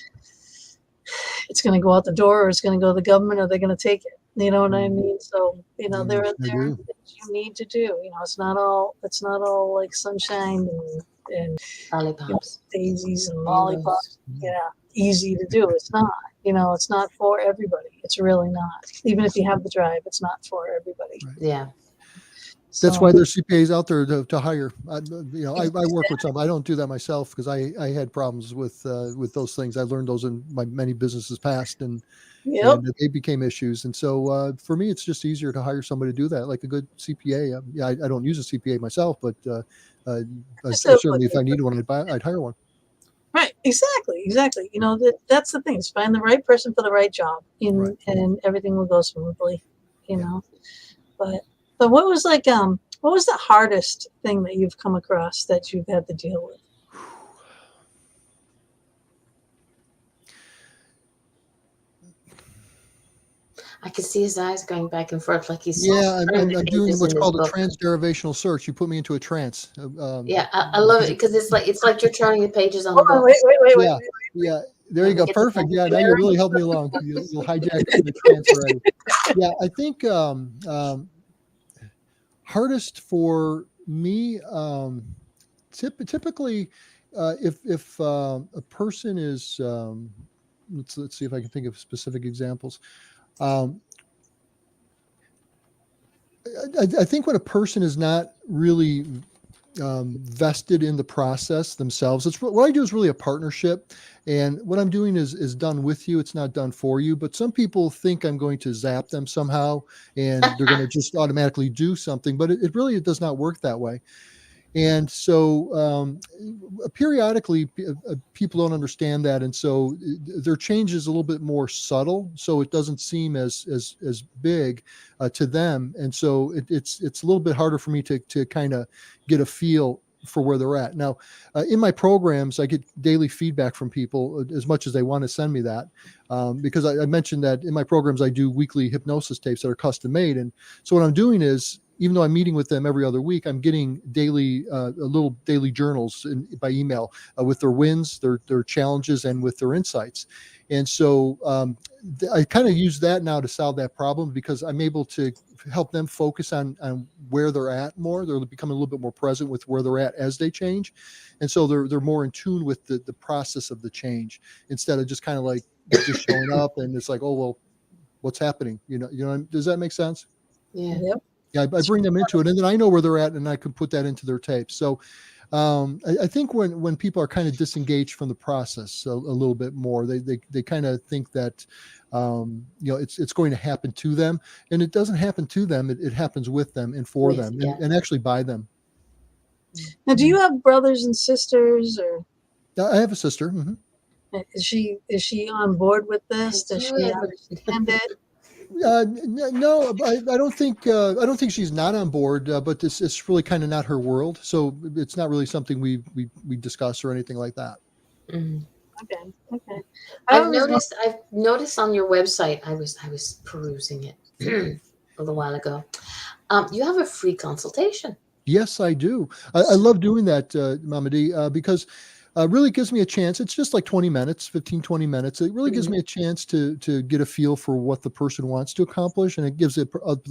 it's going to go out the door, or it's going to go to the government, or they're going to take it. You know what I mean? So there are things you need to do. It's not all like sunshine and lollipops, daisies and lollipops. Yeah, easy to do. It's not. It's not for everybody. It's really not. Even if you have the drive, it's not for everybody. Right. Yeah. That's why there's CPAs out there to hire. I work with some. I don't do that myself because I had problems with those things. I learned those in my many businesses past, and they became issues. And so for me, it's just easier to hire somebody to do that, like a good CPA. I don't use a CPA myself, but certainly if I needed one, I'd hire one. Right. Exactly. That's the thing. Is find the right person for the right job, and everything will go smoothly. But what was what was the hardest thing that you've come across that you've had to deal with? I can see his eyes going back and forth like he's I'm doing what's called a transderivational search. You put me into a trance. I love it because it's like you're turning the pages on the book. Wait. Yeah. There you go. Perfect. Yeah, now you really helped me along. You'll hijack the trance already. Yeah, I think hardest for me, typically, if a person is, let's see if I can think of specific examples. I think when a person is not really vested in the process themselves, what I do is really a partnership, and what I'm doing is done with you. It's not done for you. But some people think I'm going to zap them somehow, and they're going to just automatically do something. But it really does not work that way. And so periodically people don't understand that. And so their change is a little bit more subtle. So it doesn't seem as big to them. And so it's a little bit harder for me to kind of get a feel for where they're at. Now, in my programs, I get daily feedback from people as much as they want to send me that. Because I mentioned that in my programs, I do weekly hypnosis tapes that are custom made. And so what I'm doing is even though I'm meeting with them every other week, I'm getting daily, little daily journals by email with their wins, their challenges, and with their insights. And so I kind of use that now to solve that problem, because I'm able to help them focus on where they're at more. They're becoming a little bit more present with where they're at as they change. And so they're more in tune with the process of the change, instead of just kind of like just showing up and it's like, oh, well, what's happening? Does that make sense? Yeah. Yep. Yeah, I bring them into it, and then I know where they're at, and I can put that into their tapes. So I think when people are kind of disengaged from the process a little bit more, they kind of think that it's going to happen to them, and it doesn't happen to them. It happens with them and for them, and actually by them. Now, do you have brothers and sisters, or? I have a sister. Mm-hmm. Is she on board with this? Does she understand it? No, I don't think she's not on board, but it's really kind of not her world. So it's not really something we discuss or anything like that. Mm-hmm. Okay. I've noticed on your website, I was perusing it a little while ago. You have a free consultation. Yes, I do. I love doing that, Mama D, because really gives me a chance. It's just like 20 minutes. It really gives me a chance to get a feel for what the person wants to accomplish. And it gives the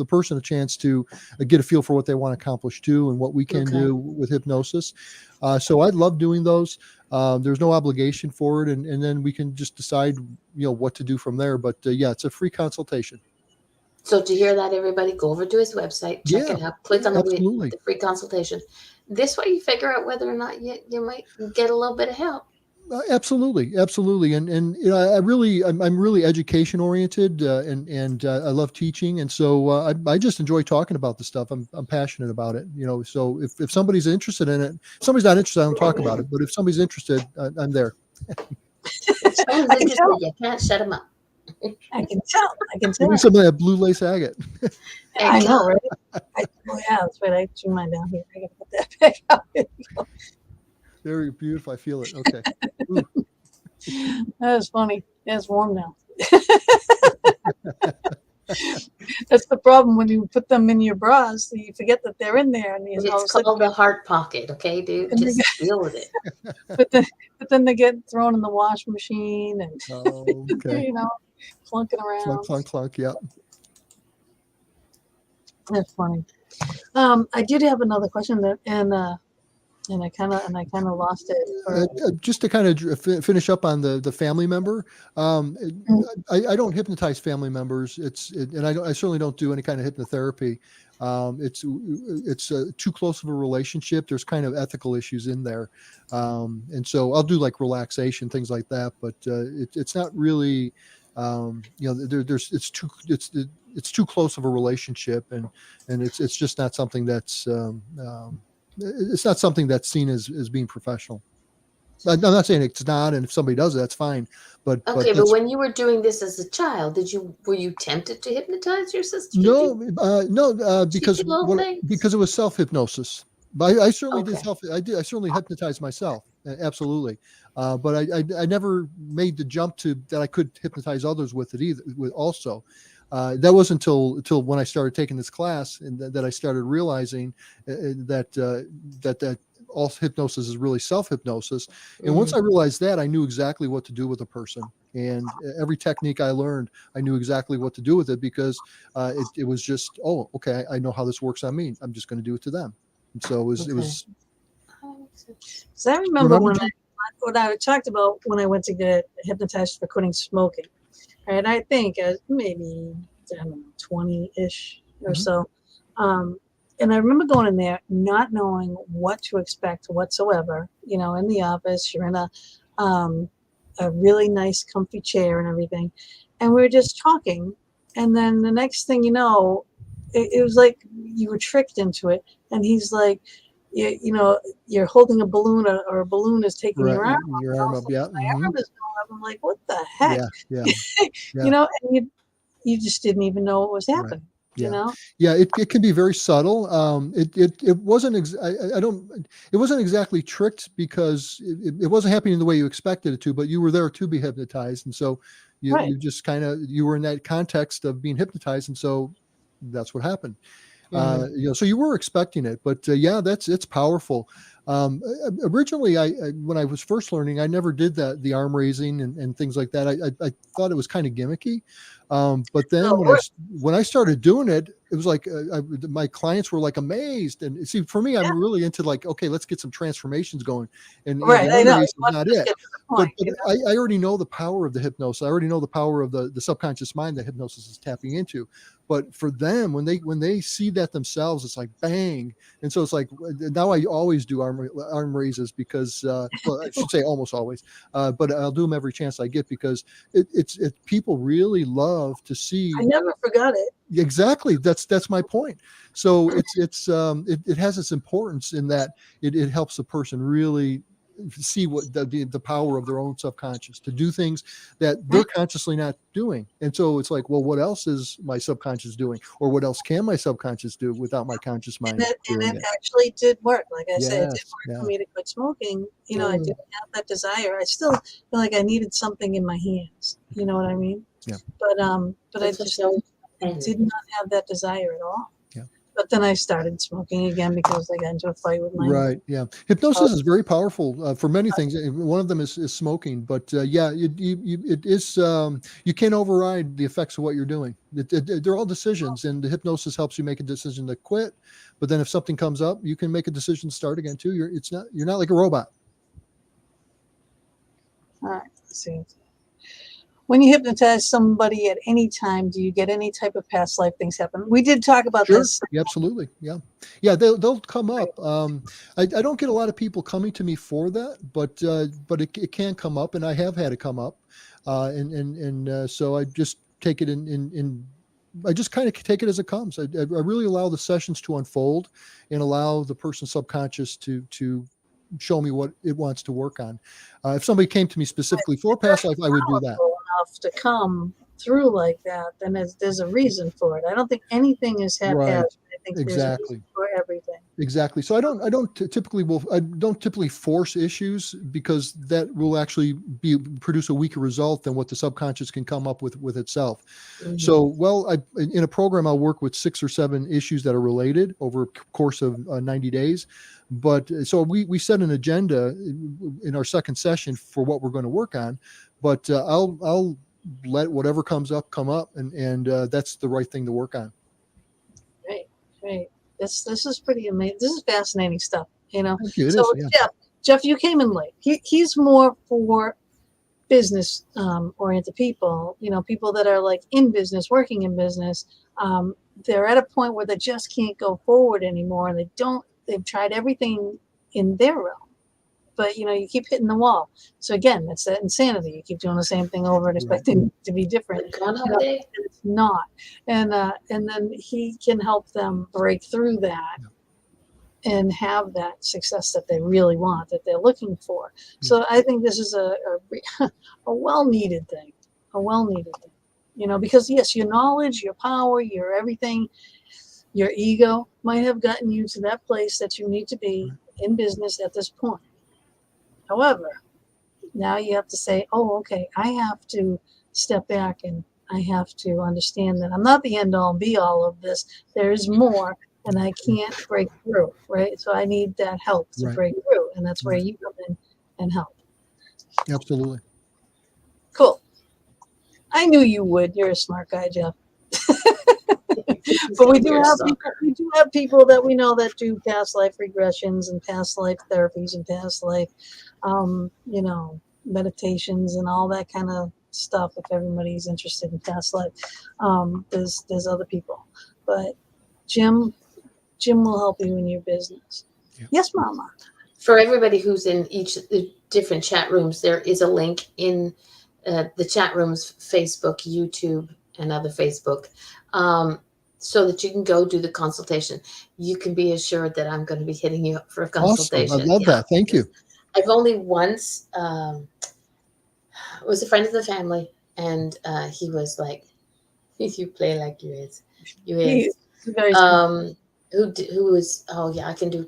person a chance to get a feel for what they want to accomplish too, and what we can do with hypnosis. So I love doing those. There's no obligation for it. And then we can just decide, what to do from there. But it's a free consultation. So to hear that, everybody, go over to his website, check it out, click on the free consultation. This way you figure out whether or not you might get a little bit of help. Absolutely. And I'm really education oriented, and I love teaching. And so I just enjoy talking about this stuff. I'm passionate about it, so if somebody's interested in it, if somebody's not interested, I don't talk about it. But if somebody's interested, I'm there. If someone's interested, you can't shut them up. I can tell. Maybe some of that blue lace agate. I know, right? That's right. I threw mine down here. I gotta put that back out. Very beautiful. I feel it. Okay. That was funny. It's warm now. That's the problem when you put them in your bras. You forget that they're in there, and it's called the heart pocket. Okay, dude, just deal with it. But then they get thrown in the wash machine, and clunking around. Clunk. Yep. That's funny. I did have another question and I kind of lost it. Just to kind of finish up on the family member, I don't hypnotize family members. And I certainly don't do any kind of hypnotherapy. It's too close of a relationship. There's kind of ethical issues in there, and so I'll do like relaxation, things like that. But it's not really, it's too close of a relationship, and it's just not something that's it's not something that's seen as being professional. I'm not saying it's not, and if somebody does it, that's fine. But when you were doing this as a child, were you tempted to hypnotize your sister? No, because it was self hypnosis. But I certainly did I certainly hypnotized myself, absolutely. But I never made the jump to that I could hypnotize others with it either. Also, that wasn't until when I started taking this class and that I started realizing that all hypnosis is really self-hypnosis. And once I realized that, I knew exactly what to do with a person. And every technique I learned, I knew exactly what to do with it, because it was just, okay, I know how this works on me. I'm just going to do it to them. And so it was. So I remember when I talked about when I went to get hypnotized for quitting smoking. And I think maybe, 20-ish or so. And I remember going in there not knowing what to expect whatsoever. In the office, you're in a really nice, comfy chair and everything. And we were just talking. And then the next thing you know, it was like you were tricked into it. And he's like, you're holding a balloon, or a balloon is taking your arm up. Your arm up, yeah. My arm is going up. I'm like, what the heck? Yeah. And you just didn't even know what was happening. Right. Yeah. It can be very subtle. It wasn't it wasn't exactly tricked, because it wasn't happening the way you expected it to, but you were there to be hypnotized. And so you just you were in that context of being hypnotized. And so that's what happened. So you were expecting it, but it's powerful. Originally, when I was first learning, I never did the arm raising and things like that. I thought it was kind of gimmicky. But then when I started doing it, it was like my clients were like amazed. And see, for me, I'm really into like, okay, let's get some transformations going. And the arm raise is not it. But I already know the power of the hypnosis. I already know the power of the subconscious mind that hypnosis is tapping into. But for them, when they see that themselves, it's like bang. And so it's like now I always do arm raises because I should say almost always, but I'll do them every chance I get because it's people really love to see. I never forgot it. Exactly. That's my point. So it has its importance in that it helps the person really see what the power of their own subconscious to do things that they're consciously not doing. And so it's like, well, what else is my subconscious doing, or what else can my subconscious do without my conscious mind? And it actually did work. Like I said, it did work for me to quit smoking. I didn't have that desire. I still feel like I needed something in my hands. You know what I mean? Yeah. But I just did not have that desire at all. But then I started smoking again because I got into a fight with my right. Yeah, hypnosis is very powerful for many things. One of them is smoking, but it is you can't override the effects of what you're doing. They're all decisions, and the hypnosis helps you make a decision to quit. But then if something comes up, you can make a decision to start again too. You're not like a robot. All right. Let's see. When you hypnotize somebody at any time, do you get any type of past life things happen? We did talk about this. Yeah, absolutely. Yeah. They'll come up. I don't get a lot of people coming to me for that, but it can come up, and I have had it come up, so I just take it I just kind of take it as it comes. I really allow the sessions to unfold and allow the person's subconscious to show me what it wants to work on. If somebody came to me specifically for past life, I would do that. Enough to come through like that, then there's a reason for it. I don't think anything is haphazard. I think there's a reason for everything. Exactly. So I don't typically force issues, because that will actually produce a weaker result than what the subconscious can come up with itself. Mm-hmm. So, in a program, I'll work with 6 or 7 issues that are related over a course of 90 days. But so we set an agenda in our second session for what we're going to work on. But I'll let whatever comes up come up, and that's the right thing to work on. Right. This is pretty amazing. This is fascinating stuff. Thank you. Jeff, you came in late. He's more for business oriented people. People that are like in business, working in business. They're at a point where they just can't go forward anymore, and they've tried everything in their realm. But you keep hitting the wall. So again, that's that insanity. You keep doing the same thing over and expecting it to be different. It's not. And then he can help them break through that and have that success that they really want, that they're looking for. So I think this is a well-needed thing. Because yes, your knowledge, your power, your everything, your ego might have gotten you to that place that you need to be in business at this point. However, now you have to say, oh, okay, I have to step back, and I have to understand that I'm not the end all and be all of this. There is more, and I can't break through, right? So I need that help to break through, and that's where you come in and help. Absolutely. Cool. I knew you would. You're a smart guy, Jeff. But we do have people that we know that do past life regressions and past life therapies and past life, meditations and all that kind of stuff. If everybody's interested in past life, there's other people. But Jim will help you in your business. Yeah. Yes, Mama. For everybody who's in each different chat rooms, there is a link in the chat rooms, Facebook, YouTube, and other Facebook. So that you can go do the consultation. You can be assured that I'm going to be hitting you up for a consultation. Awesome. I love that. Thank you. I've only once was a friend of the family, and he was like, "You play like you is." Who was, oh yeah, I can do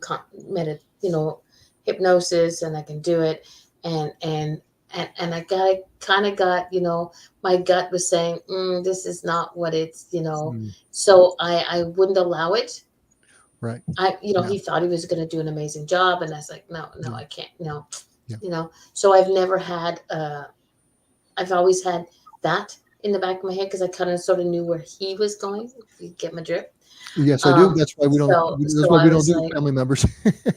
hypnosis, and I can do it, and I got, my gut was saying, this is not what it's, so I wouldn't allow it Right. He thought he was going to do an amazing job. And I was like, no, Yeah. I can't, no, Yeah. So I've never had, I've always had that in the back of my head because I kind of sort of knew where he was going, if you get my drift. Yes, I do. That's why we don't. That's why I we don't was do like, family members.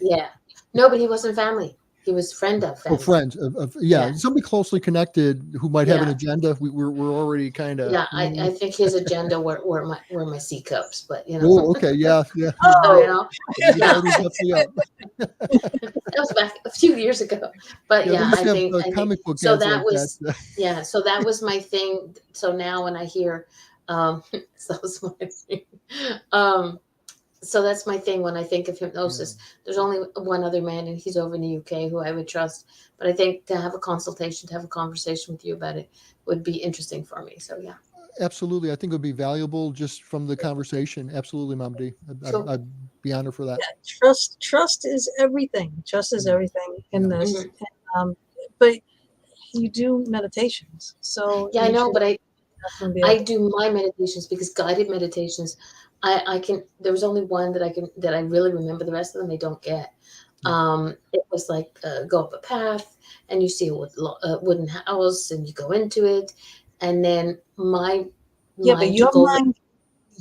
yeah, no, but he wasn't family. He was friend of Or family. friends Yeah. somebody closely connected who might have an Yeah. agenda. We're already kind of. Yeah, I think his agenda were my C cups, but Oh, okay, yeah. so yeah, The party's definitely up. that was back a few years ago. But Yeah, they used I to think have comic book so. ads That like was that. so that was my thing. So now when I hear, so that was my thing. So that's my thing when I think of hypnosis. There's only one other man, and he's over in the UK who I would trust. But I think to have a consultation, to have a conversation with you about it would be interesting for me. So yeah. Absolutely, I think it would be valuable just from the conversation. Absolutely, Mom D. Cool. I'd be honored for that. Yeah, trust is everything. Trust is everything in Yeah. this. But you do meditations, so Yeah, I know, but I do. do my meditations because guided meditations, I can. There was only one that I really remember. The rest of them I don't get. It was like go up a path and you see a wooden house and you go into it, and then my But mind your took over. mind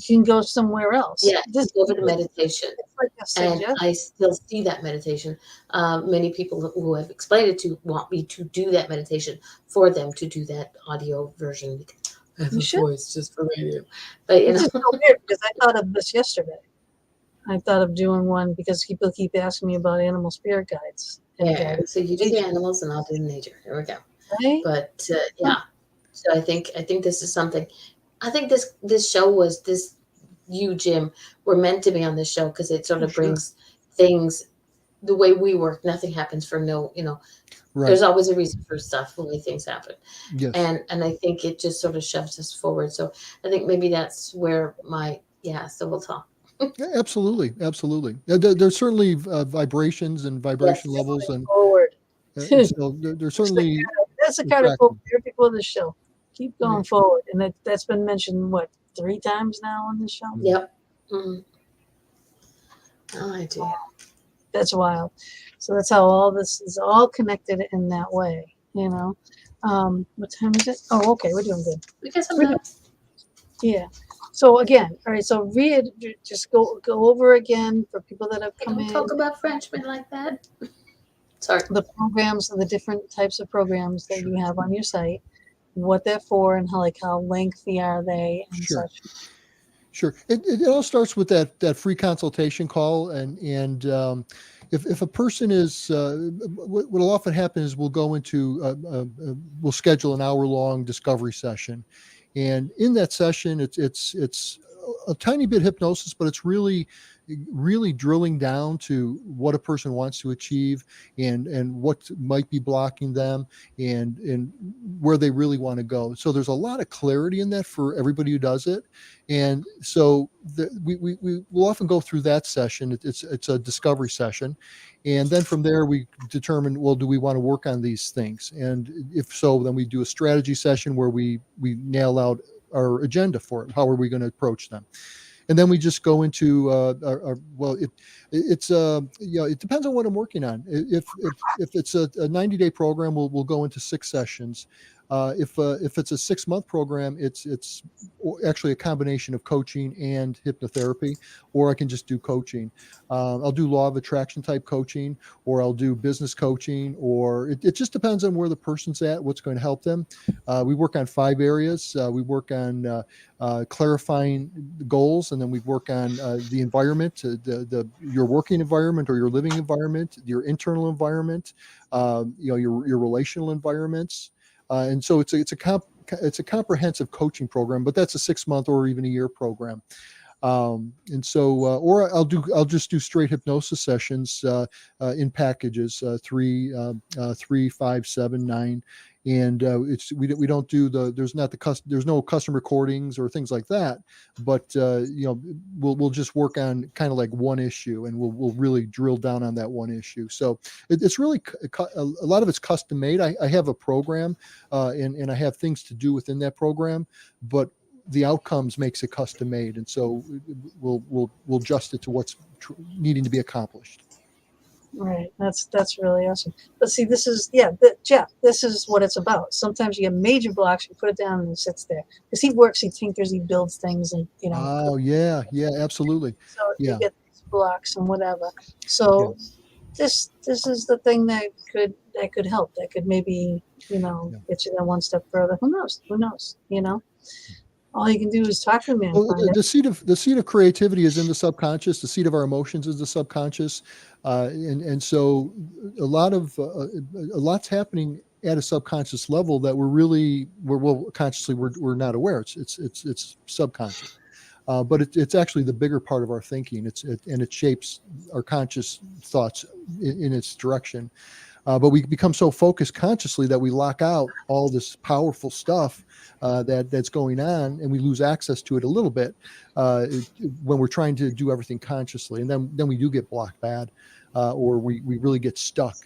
can go somewhere else. Yeah, took over the meditation. It's like a And suggestion. I still see that meditation. Many people who have explained it to want me to do that meditation for them to do that audio version. I have You a should. voice just for radio, but Which is so weird because I thought of this yesterday. I thought of doing one because people keep asking me about animal spirit guides. yeah. So you do the animals, and I'll do the nature. Here we go. Right? But yeah, so I think this is something. I think this show was this. You, Jim, were meant to be on this show because it sort of brings things the way we work. Nothing happens for no, Right. There's always a reason for stuff, the way things happen. Yes. And I think it just sort of shoves us forward. So I think maybe that's where so we'll talk. Yeah, absolutely. There's certainly vibrations and vibration levels, and forward. so there's certainly. That's the kind of quote for people in the show. Keep going forward, and that's been mentioned 3 times now on this show. Yep. Mm-hmm. Oh, I do. That's wild. So that's how all this is all connected in that way. What time is it? Oh, okay, we're doing good. We got some time. Yeah. So again, all right. So just go over again for people that have come in. Don't talk about Frenchmen like that. Sorry. The programs and the different types of programs that you have on your site, what they're for, and how lengthy are they, and such. Sure. It all starts with that free consultation call, and if a person is what will often happen is we'll go into we'll schedule an hour-long discovery session, and in that session it's a tiny bit hypnosis, but it's really drilling down to what a person wants to achieve and what might be blocking them and where they really want to go. So there's a lot of clarity in that for everybody who does it. And so we will often go through that session. It's a discovery session. And then from there, we determine, well, do we want to work on these things? And if so, then we do a strategy session where we nail out our agenda for it. How are we going to approach them? And then we just go into it depends on what I'm working on. If it's a 90-day program, we'll go into 6 sessions. If it's a 6-month program, it's actually a combination of coaching and hypnotherapy, or I can just do coaching. I'll do law of attraction type coaching, or I'll do business coaching, or it just depends on where the person's at, what's going to help them. We work on 5 areas. We work on clarifying the goals, and then we work on the environment, your working environment or your living environment, your internal environment, your relational environments. And so it's a comprehensive coaching program, but that's a 6-month or even a year program. And so, or I'll just do straight hypnosis sessions in packages, 3, 5, 7, 9. And we don't do there's no custom recordings or things like that, but we'll just work on kind of like one issue, and we'll really drill down on that one issue. So it's really a lot of it's custom made. I have a program, and I have things to do within that program, but the outcomes makes it custom made, and so we'll adjust it to what's needing to be accomplished. Right. That's really awesome. But see, this is Jeff. This is what it's about. Sometimes you get major blocks, you put it down, and it sits there because he works, he tinkers, he builds things, and Oh yeah, absolutely. So Yeah. you get these blocks and whatever. So this is the thing that could help. That could maybe get you that one step further. Who knows? All you can do is talk to me and Well, find it. the seed of creativity is in the subconscious. The seed of our emotions is the subconscious, and so a lot's happening at a subconscious level that we're consciously we're not aware. It's subconscious, but it's actually the bigger part of our thinking. It shapes our conscious thoughts in its direction. But we become so focused consciously that we lock out all this powerful stuff that's going on, and we lose access to it a little bit when we're trying to do everything consciously, and then we do get blocked bad, or we really get stuck.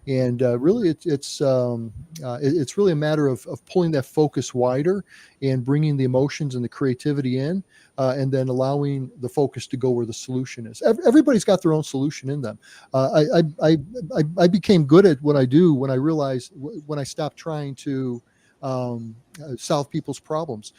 And really, it's really a matter of pulling that focus wider and bringing the emotions and the creativity in, and then allowing the focus to go where the solution is. Everybody's got their own solution in them. I became good at what I do when I realized when I stopped trying to solve people's problems,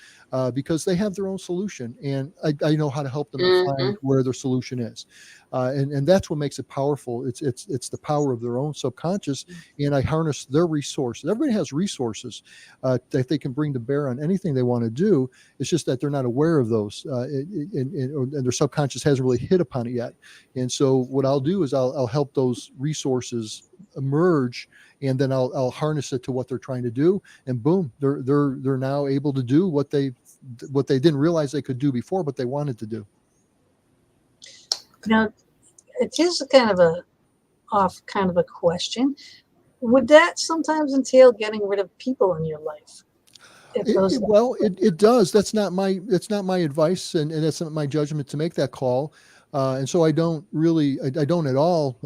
because they have their own solution, and I know how to help them find where their solution is, and that's what makes it powerful. It's the power of their own subconscious, and I harness their resources. Everybody has resources that they can bring to bear on anything they want to do. It's just that they're not aware of those, and their subconscious hasn't really hit upon it yet. And so what I'll do is I'll help those resources emerge, and then I'll harness it to what they're trying to do, and boom, they're now able to do what they didn't realize they could do before, but they wanted to do. Now, it is kind of a question. Would that sometimes entail getting rid of people in your life? It does. That's not my advice, and that's not my judgment to make that call. And so I don't at all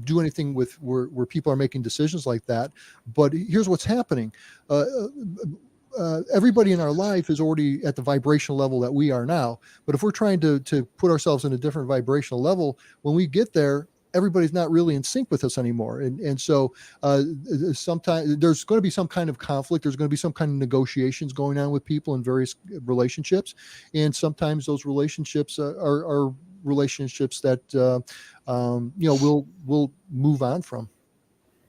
do anything with where people are making decisions like that. But here's what's happening. Everybody in our life is already at the vibrational level that we are now. But if we're trying to put ourselves in a different vibrational level, when we get there, everybody's not really in sync with us anymore. And so sometimes there's going to be some kind of conflict. There's going to be some kind of negotiations going on with people in various relationships. And sometimes those relationships are relationships that, we'll move on from.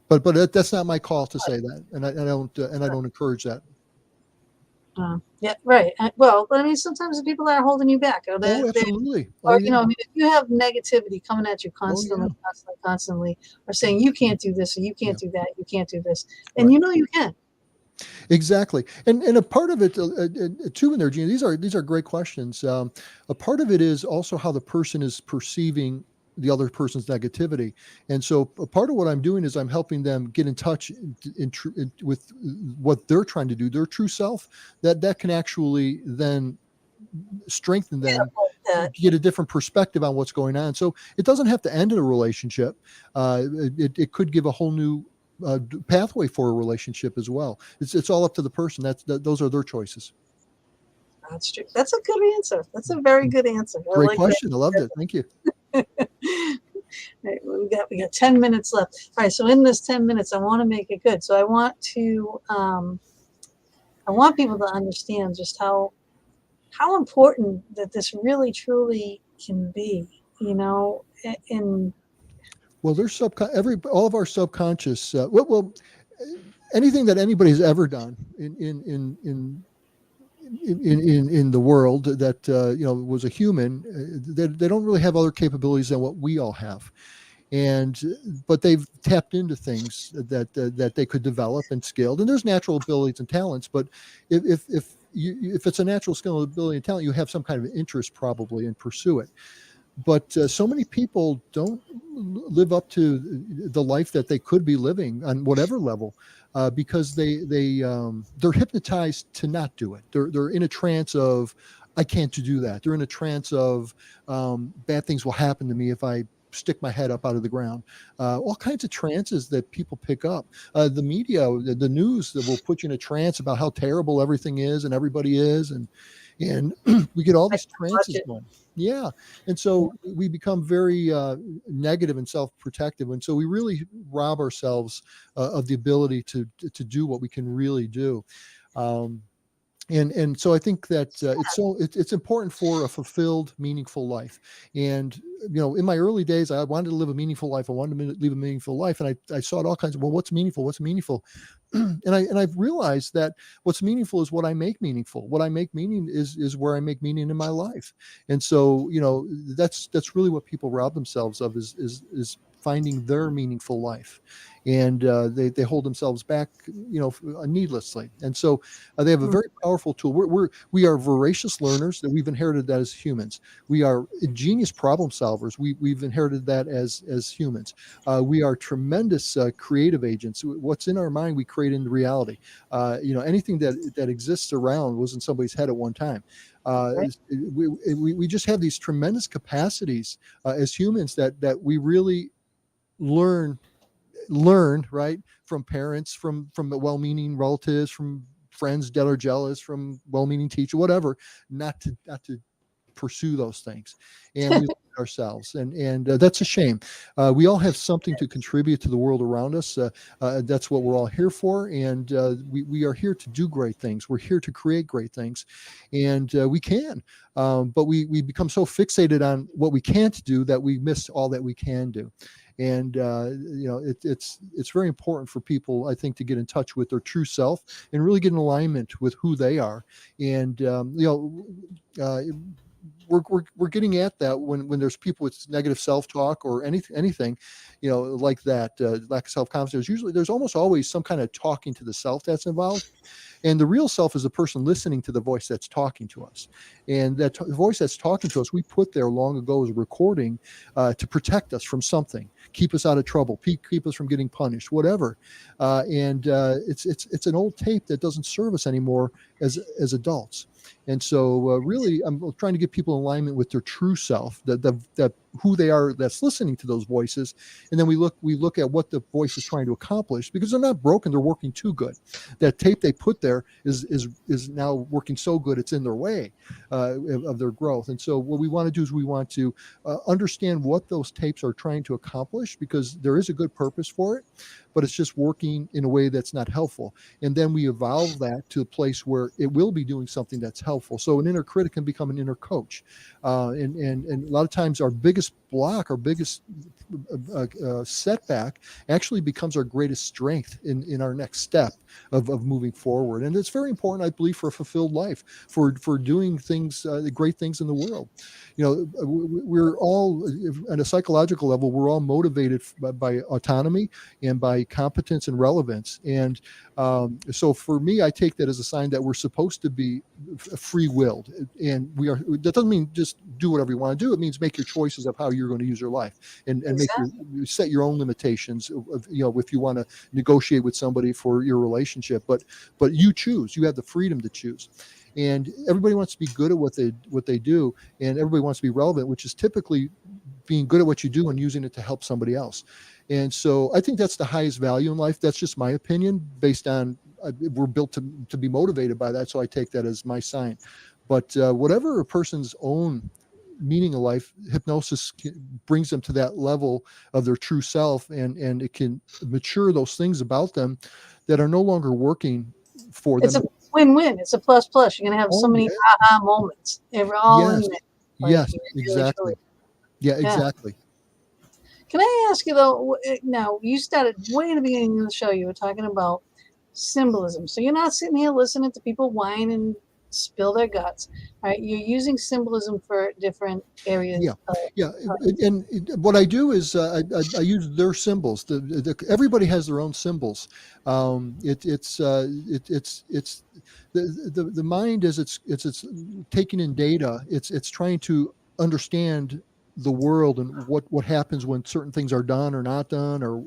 But that's not my call to say that. And I don't encourage that. Yeah, right. Well, but I mean, sometimes the people that are holding you back, absolutely. If you have negativity coming at you constantly, or saying you can't do this, or you can't do that, you can't do this, and you can. Exactly, and a part of it too in there, Gina. These are great questions. A part of it is also how the person is perceiving the other person's negativity. And so a part of what I'm doing is I'm helping them get in touch with what they're trying to do, their true self, that can actually then strengthen them, get a different perspective on what's going on. So it doesn't have to end in a relationship. It could give a whole new pathway for a relationship as well. It's all up to the person. Those are their choices. That's true. That's a good answer. That's a very good answer. Great question. I loved it. Thank you. Right, we got 10 minutes left. All right, so in this 10 minutes, I want to make it good. So I want people to understand just how important that this really truly can be. Well, there's all of our subconscious. Anything that anybody's ever done in the world that was a human, they don't really have other capabilities than what we all have, but they've tapped into things that they could develop and scaled. And there's natural abilities and talents, but if it's a natural skill, ability, and talent, you have some kind of interest probably and pursue it. But so many people don't live up to the life that they could be living on whatever level, because they're hypnotized to not do it. They're in a trance of, I can't do that. They're in a trance of bad things will happen to me if I stick my head up out of the ground. All kinds of trances that people pick up. The media, the news that will put you in a trance about how terrible everything is and everybody is, and we get all these trances going. Yeah. And so we become very negative and self-protective. And so we really rob ourselves of the ability to do what we can really do. And so I think that it's important for a fulfilled, meaningful life. And in my early days, I wanted to live a meaningful life. I wanted to live a meaningful life, and I saw it all kinds of, well, what's meaningful? What's meaningful? And I've realized that what's meaningful is what I make meaningful. What I make meaning is where I make meaning in my life. And so that's really what people rob themselves of is finding their meaningful life. And they hold themselves back, needlessly. And so they have a very powerful tool. We are voracious learners, that we've inherited that as humans. We are ingenious problem solvers. We've inherited that as humans. We are tremendous creative agents. What's in our mind, we create into reality. Anything that exists around was in somebody's head at one time. We just have these tremendous capacities as humans that we really learn right from parents, from the well-meaning relatives, from friends that are jealous, from well-meaning teacher, whatever, not to pursue those things. And we limit ourselves, and that's a shame. We all have something to contribute to the world around us. That's what we're all here for. And we are here to do great things. We're here to create great things, and we can. But we become so fixated on what we can't do that we miss all that we can do. And it's very important for people, I think, to get in touch with their true self and really get in alignment with who they are. And we're getting at that when there's people with negative self-talk or anything, like that, lack of self-confidence. Usually there's almost always some kind of talking to the self that's involved. And the real self is the person listening to the voice that's talking to us. And that voice that's talking to us, we put there long ago as a recording to protect us from something, keep us out of trouble, keep us from getting punished, whatever. And it's an old tape that doesn't serve us anymore as adults. And so really, I'm trying to get people in alignment with their true self, that who they are that's listening to those voices. And then we look at what the voice is trying to accomplish, because they're not broken, they're working too good. That tape they put there is now working so good it's in their way of their growth. And so what we want to do is we want to understand what those tapes are trying to accomplish, because there is a good purpose for it, but it's just working in a way that's not helpful. And then we evolve that to a place where it will be doing something that's helpful. So an inner critic can become an inner coach. And a lot of times our biggest block, our biggest setback actually becomes our greatest strength in our next step of moving forward. And it's very important, I believe, for a fulfilled life, for doing things, great things in the world. We're all, at a psychological level, we're all motivated by autonomy and by competence and relevance. And so for me, I take that as a sign that we're supposed to be free-willed. And we are. That doesn't mean just do whatever you want to do. It means make your choices of how you're going to use your life, and set your own limitations of, if you want to negotiate with somebody for your relationship. But you choose. You have the freedom to choose. And everybody wants to be good at what they do, and everybody wants to be relevant, which is typically being good at what you do and using it to help somebody else. And so I think that's the highest value in life. That's just my opinion, based on we're built to be motivated by that. So I take that as my sign. But whatever a person's own meaning of life, hypnosis brings them to that level of their true self, and it can mature those things about them that are no longer working for them. It's a win-win. It's a plus. You're going to have so many aha moments. All in there. Yes, exactly. Yeah, exactly. Can I ask you, though, now, you started way in the beginning of the show, you were talking about symbolism. So you're not sitting here listening to people whine and spill their guts, right? You're using symbolism for different areas. And what I do is I use their symbols. Everybody has their own symbols. It's the mind is it's taking in data. It's trying to understand the world and what happens when certain things are done or not done, or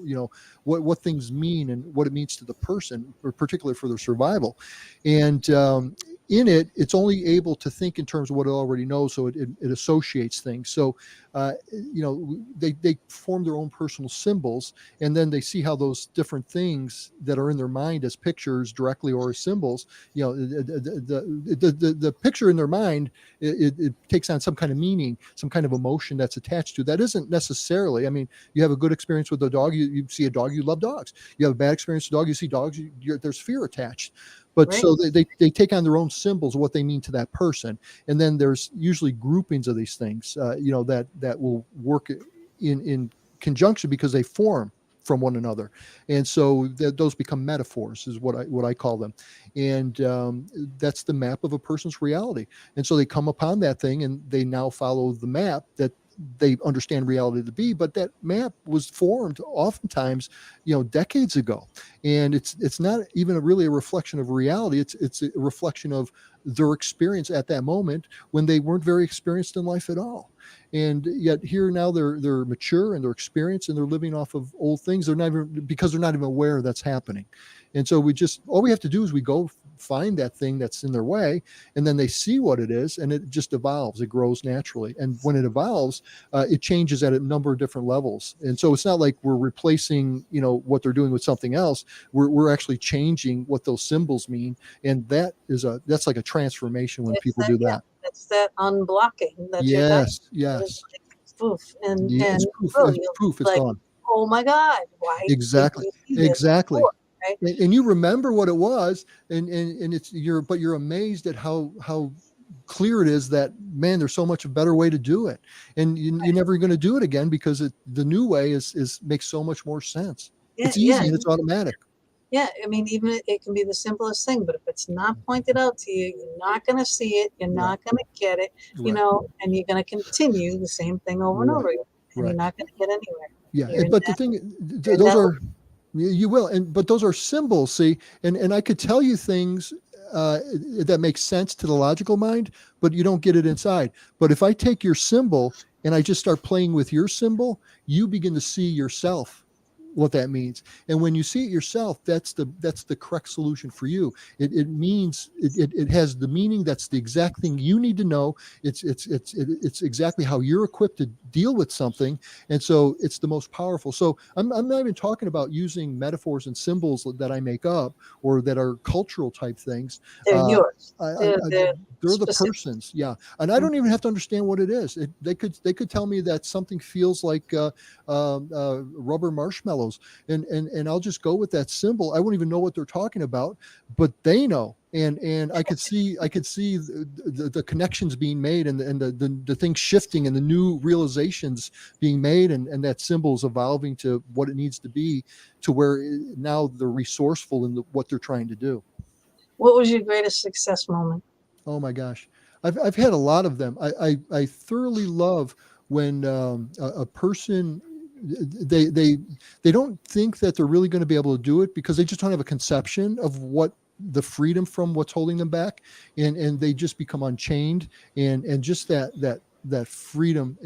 what things mean and what it means to the person, or particularly for their survival. And in it, it's only able to think in terms of what it already knows, so it associates things. So, they form their own personal symbols, and then they see how those different things that are in their mind as pictures directly or as symbols, the picture in their mind, it takes on some kind of meaning, some kind of emotion that's attached to that. Isn't necessarily, I mean, you have a good experience with a dog, you see a dog, you love dogs. You have a bad experience with a dog, you see dogs, there's fear attached. But Right. so they take on their own symbols of what they mean to that person. And then there's usually groupings of these things, that will work in conjunction because they form from one another. And so those become metaphors is what I call them. And that's the map of a person's reality. And so they come upon that thing and they now follow the map that they understand reality to be, but that map was formed oftentimes, decades ago, and it's not even really a reflection of reality. It's a reflection of their experience at that moment when they weren't very experienced in life at all. And yet here now they're mature and they're experienced and they're living off of old things. They're not even aware that's happening. And so all we have to do is we go find that thing that's in their way, and then they see what it is, and it just evolves. It grows naturally. And when it evolves, it changes at a number of different levels. And so it's not like we're replacing, what they're doing with something else. We're actually changing what those symbols mean. And that's like a transformation when people do that. It's that unblocking that you're Yes. It's like poof, and Yeah, it's and proof. boom, It's you're proof. It's like, gone. oh my God, why Exactly. didn't we see this Exactly. before, right? And you remember what it was, and you're amazed at how clear it is that, man, there's so much a better way to do it, and you're never going to do it again because the new way is makes so much more sense. Yeah, It's easy and it's automatic. Yeah, I mean, even it can be the simplest thing, but if it's not pointed out to you, you're not going to see it, you're not going to get it, Right. and you're going to continue the same thing over and over again, and you're Right. not going to get anywhere. Yeah, but the thing, you're in those that are, you will, but those are symbols. See, and I could tell you things that make sense to the logical mind, but you don't get it inside. But if I take your symbol and I just start playing with your symbol, you begin to see yourself, what that means. And when you see it yourself, that's the correct solution for you. It means it has the meaning. That's the exact thing you need to know. It's exactly how you're equipped to deal with something. And so it's the most powerful. So I'm not even talking about using metaphors and symbols that I make up or that are cultural type things. They're yours. They're the person's. Yeah. And I don't even have to understand what it is. They could tell me that something feels like rubber marshmallows, and I'll just go with that symbol. I won't even know what they're talking about, but they know. And I could see the connections being made, and the things shifting, and the new realizations being made, and that symbol's evolving to what it needs to be, to where now they're resourceful in what they're trying to do. What was your greatest success moment? Oh my gosh, I've had a lot of them. I thoroughly love when a person, they don't think that they're really going to be able to do it because they just don't have a conception of what the freedom from what's holding them back, and they just become unchained, and just that freedom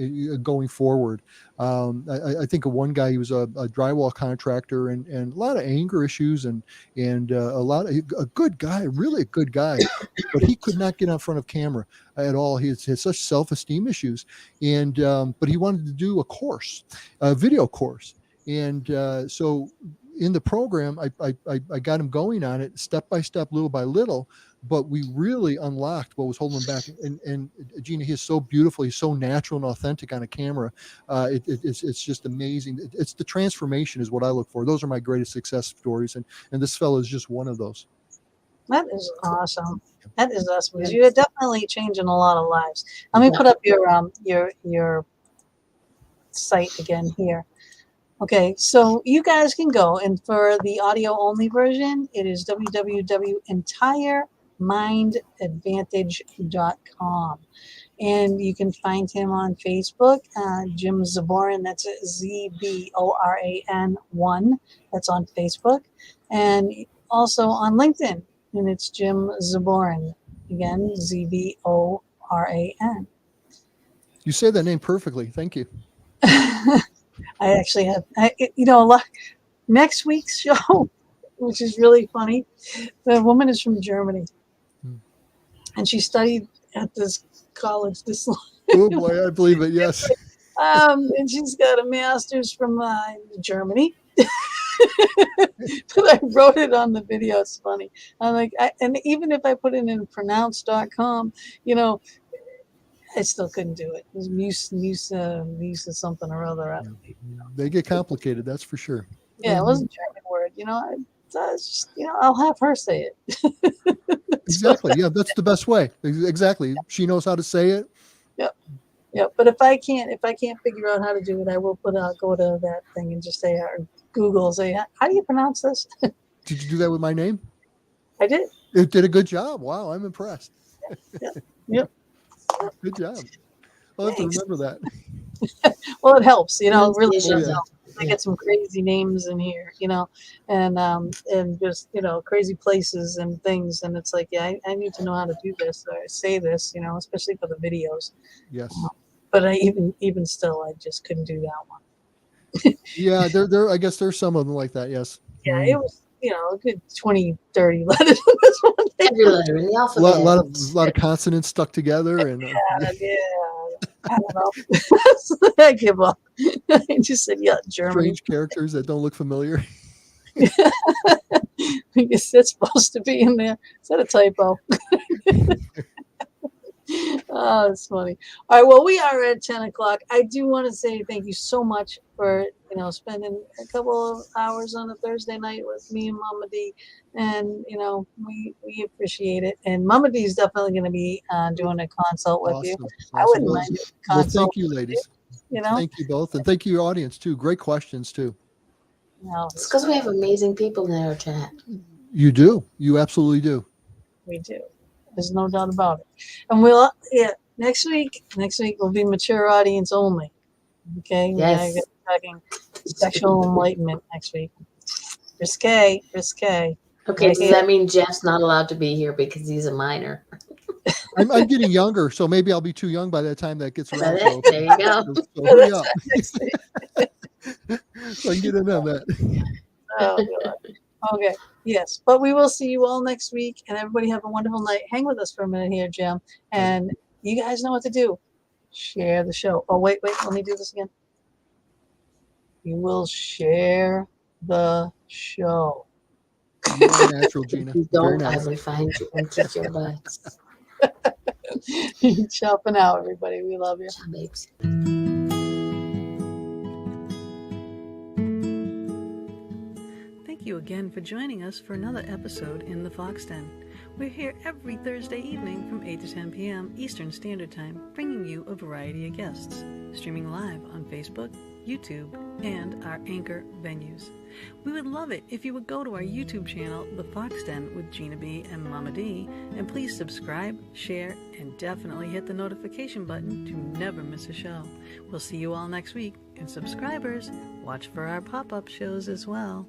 going forward. I think of one guy. He was a drywall contractor, and a lot of anger issues, and a good guy, really a good guy, but he could not get in front of camera at all. He has such self-esteem issues, and but he wanted to do a video course, and so in the program, I got him going on it step by step, little by little. But we really unlocked what was holding him back. And Gina, he is so beautiful. He's so natural and authentic on a camera. It's just amazing. It's the transformation is what I look for. Those are my greatest success stories. And this fellow is just one of those. That is awesome. That is awesome, because you're definitely changing a lot of lives. Let me put up your site again here. Okay, so you guys can go, and for the audio only version, it is www.entiremindadvantage.com. And you can find him on Facebook, Jim Zboran, that's Zboran 1, that's on Facebook, and also on LinkedIn, and it's Jim Zboran, again, Zboran. You say that name perfectly. Thank you. I actually have, a lot. Next week's show, which is really funny, the woman is from Germany. and she studied at this college this long. Oh boy, I believe it. Yes. And she's got a master's from Germany. But I wrote it on the video. It's funny. I'm like, and even if I put it in pronounce.com, you know, I still couldn't do it. It was Musa something or other. They get complicated, that's for sure. Yeah, it wasn't a German word. You know, it's just, you know, I'll have her say it. Exactly. Yeah, that's the best way. Exactly. She knows how to say it. Yep. Yeah, but if I can't figure out how to do it, I will go to that thing and just say, or Google, say, how do you pronounce this? Did you do that with my name? I did. It did a good job. Wow, I'm impressed. Yeah. Yep. Good job. I'll have to remember that. Well, it helps, you know, it really Oh, does yeah. help. I get some crazy names in here, you know, and just, you know, crazy places and things. And it's like, yeah, I need to know how to do this or say this, you know, especially for the videos. Yes. But I even still, I just couldn't do that one. Yeah, there. I guess there's some of them like that. Yes. Yeah, it was, you know, a good 20, 30 letters on this one thing. Every letter in the A alphabet. lot of consonants stuck together, and Yeah, I don't know. So I give up. I just said, yeah, Germany. strange characters that don't look familiar. I guess that's supposed to be in there. Is that a typo? Oh, it's funny. All right, well, we are at 10 o'clock. I do want to say thank you so much for, you know, spending a couple of hours on a Thursday night with me and Mama D. And, you know, we appreciate it. And Mama D is definitely going to be doing a consult with you. I wouldn't mind doing a Well, consult. thank you, ladies. You know? Thank you both. And thank you, audience, too. Great questions, too. No, It's because we have amazing people in our chat. You do. You absolutely do. we do. There's no doubt about it. And next week will be mature audience only. Okay? Yes. We're talking sexual enlightenment next week. Risque. Okay, does that mean Jeff's not allowed to be here because he's a minor? I'm getting younger, so maybe I'll be too young by the time that gets around. So, There you go. so hurry up. So I can get in on that. Oh, God. Okay. Yes. But we will see you all next week, and everybody have a wonderful night. Hang with us for a minute here, Jim. And you guys know what to do. Share the show. Oh, wait. Let me do this again. You will share the show. You are natural, Gina. If you Very don't, I nice. will find you and kick your butts. Chopping out, everybody. We love you. Ciao, babes. Thank you again for joining us for another episode in the Fox Den. We're here every Thursday evening from 8 to 10 p.m. Eastern Standard Time, bringing you a variety of guests, streaming live on Facebook, YouTube, and our anchor venues. We would love it if you would go to our YouTube channel, The Fox Den with Gina B and Mama D, and please subscribe, share, and definitely hit the notification button to never miss a show. We'll see you all next week, and subscribers, watch for our pop-up shows as well.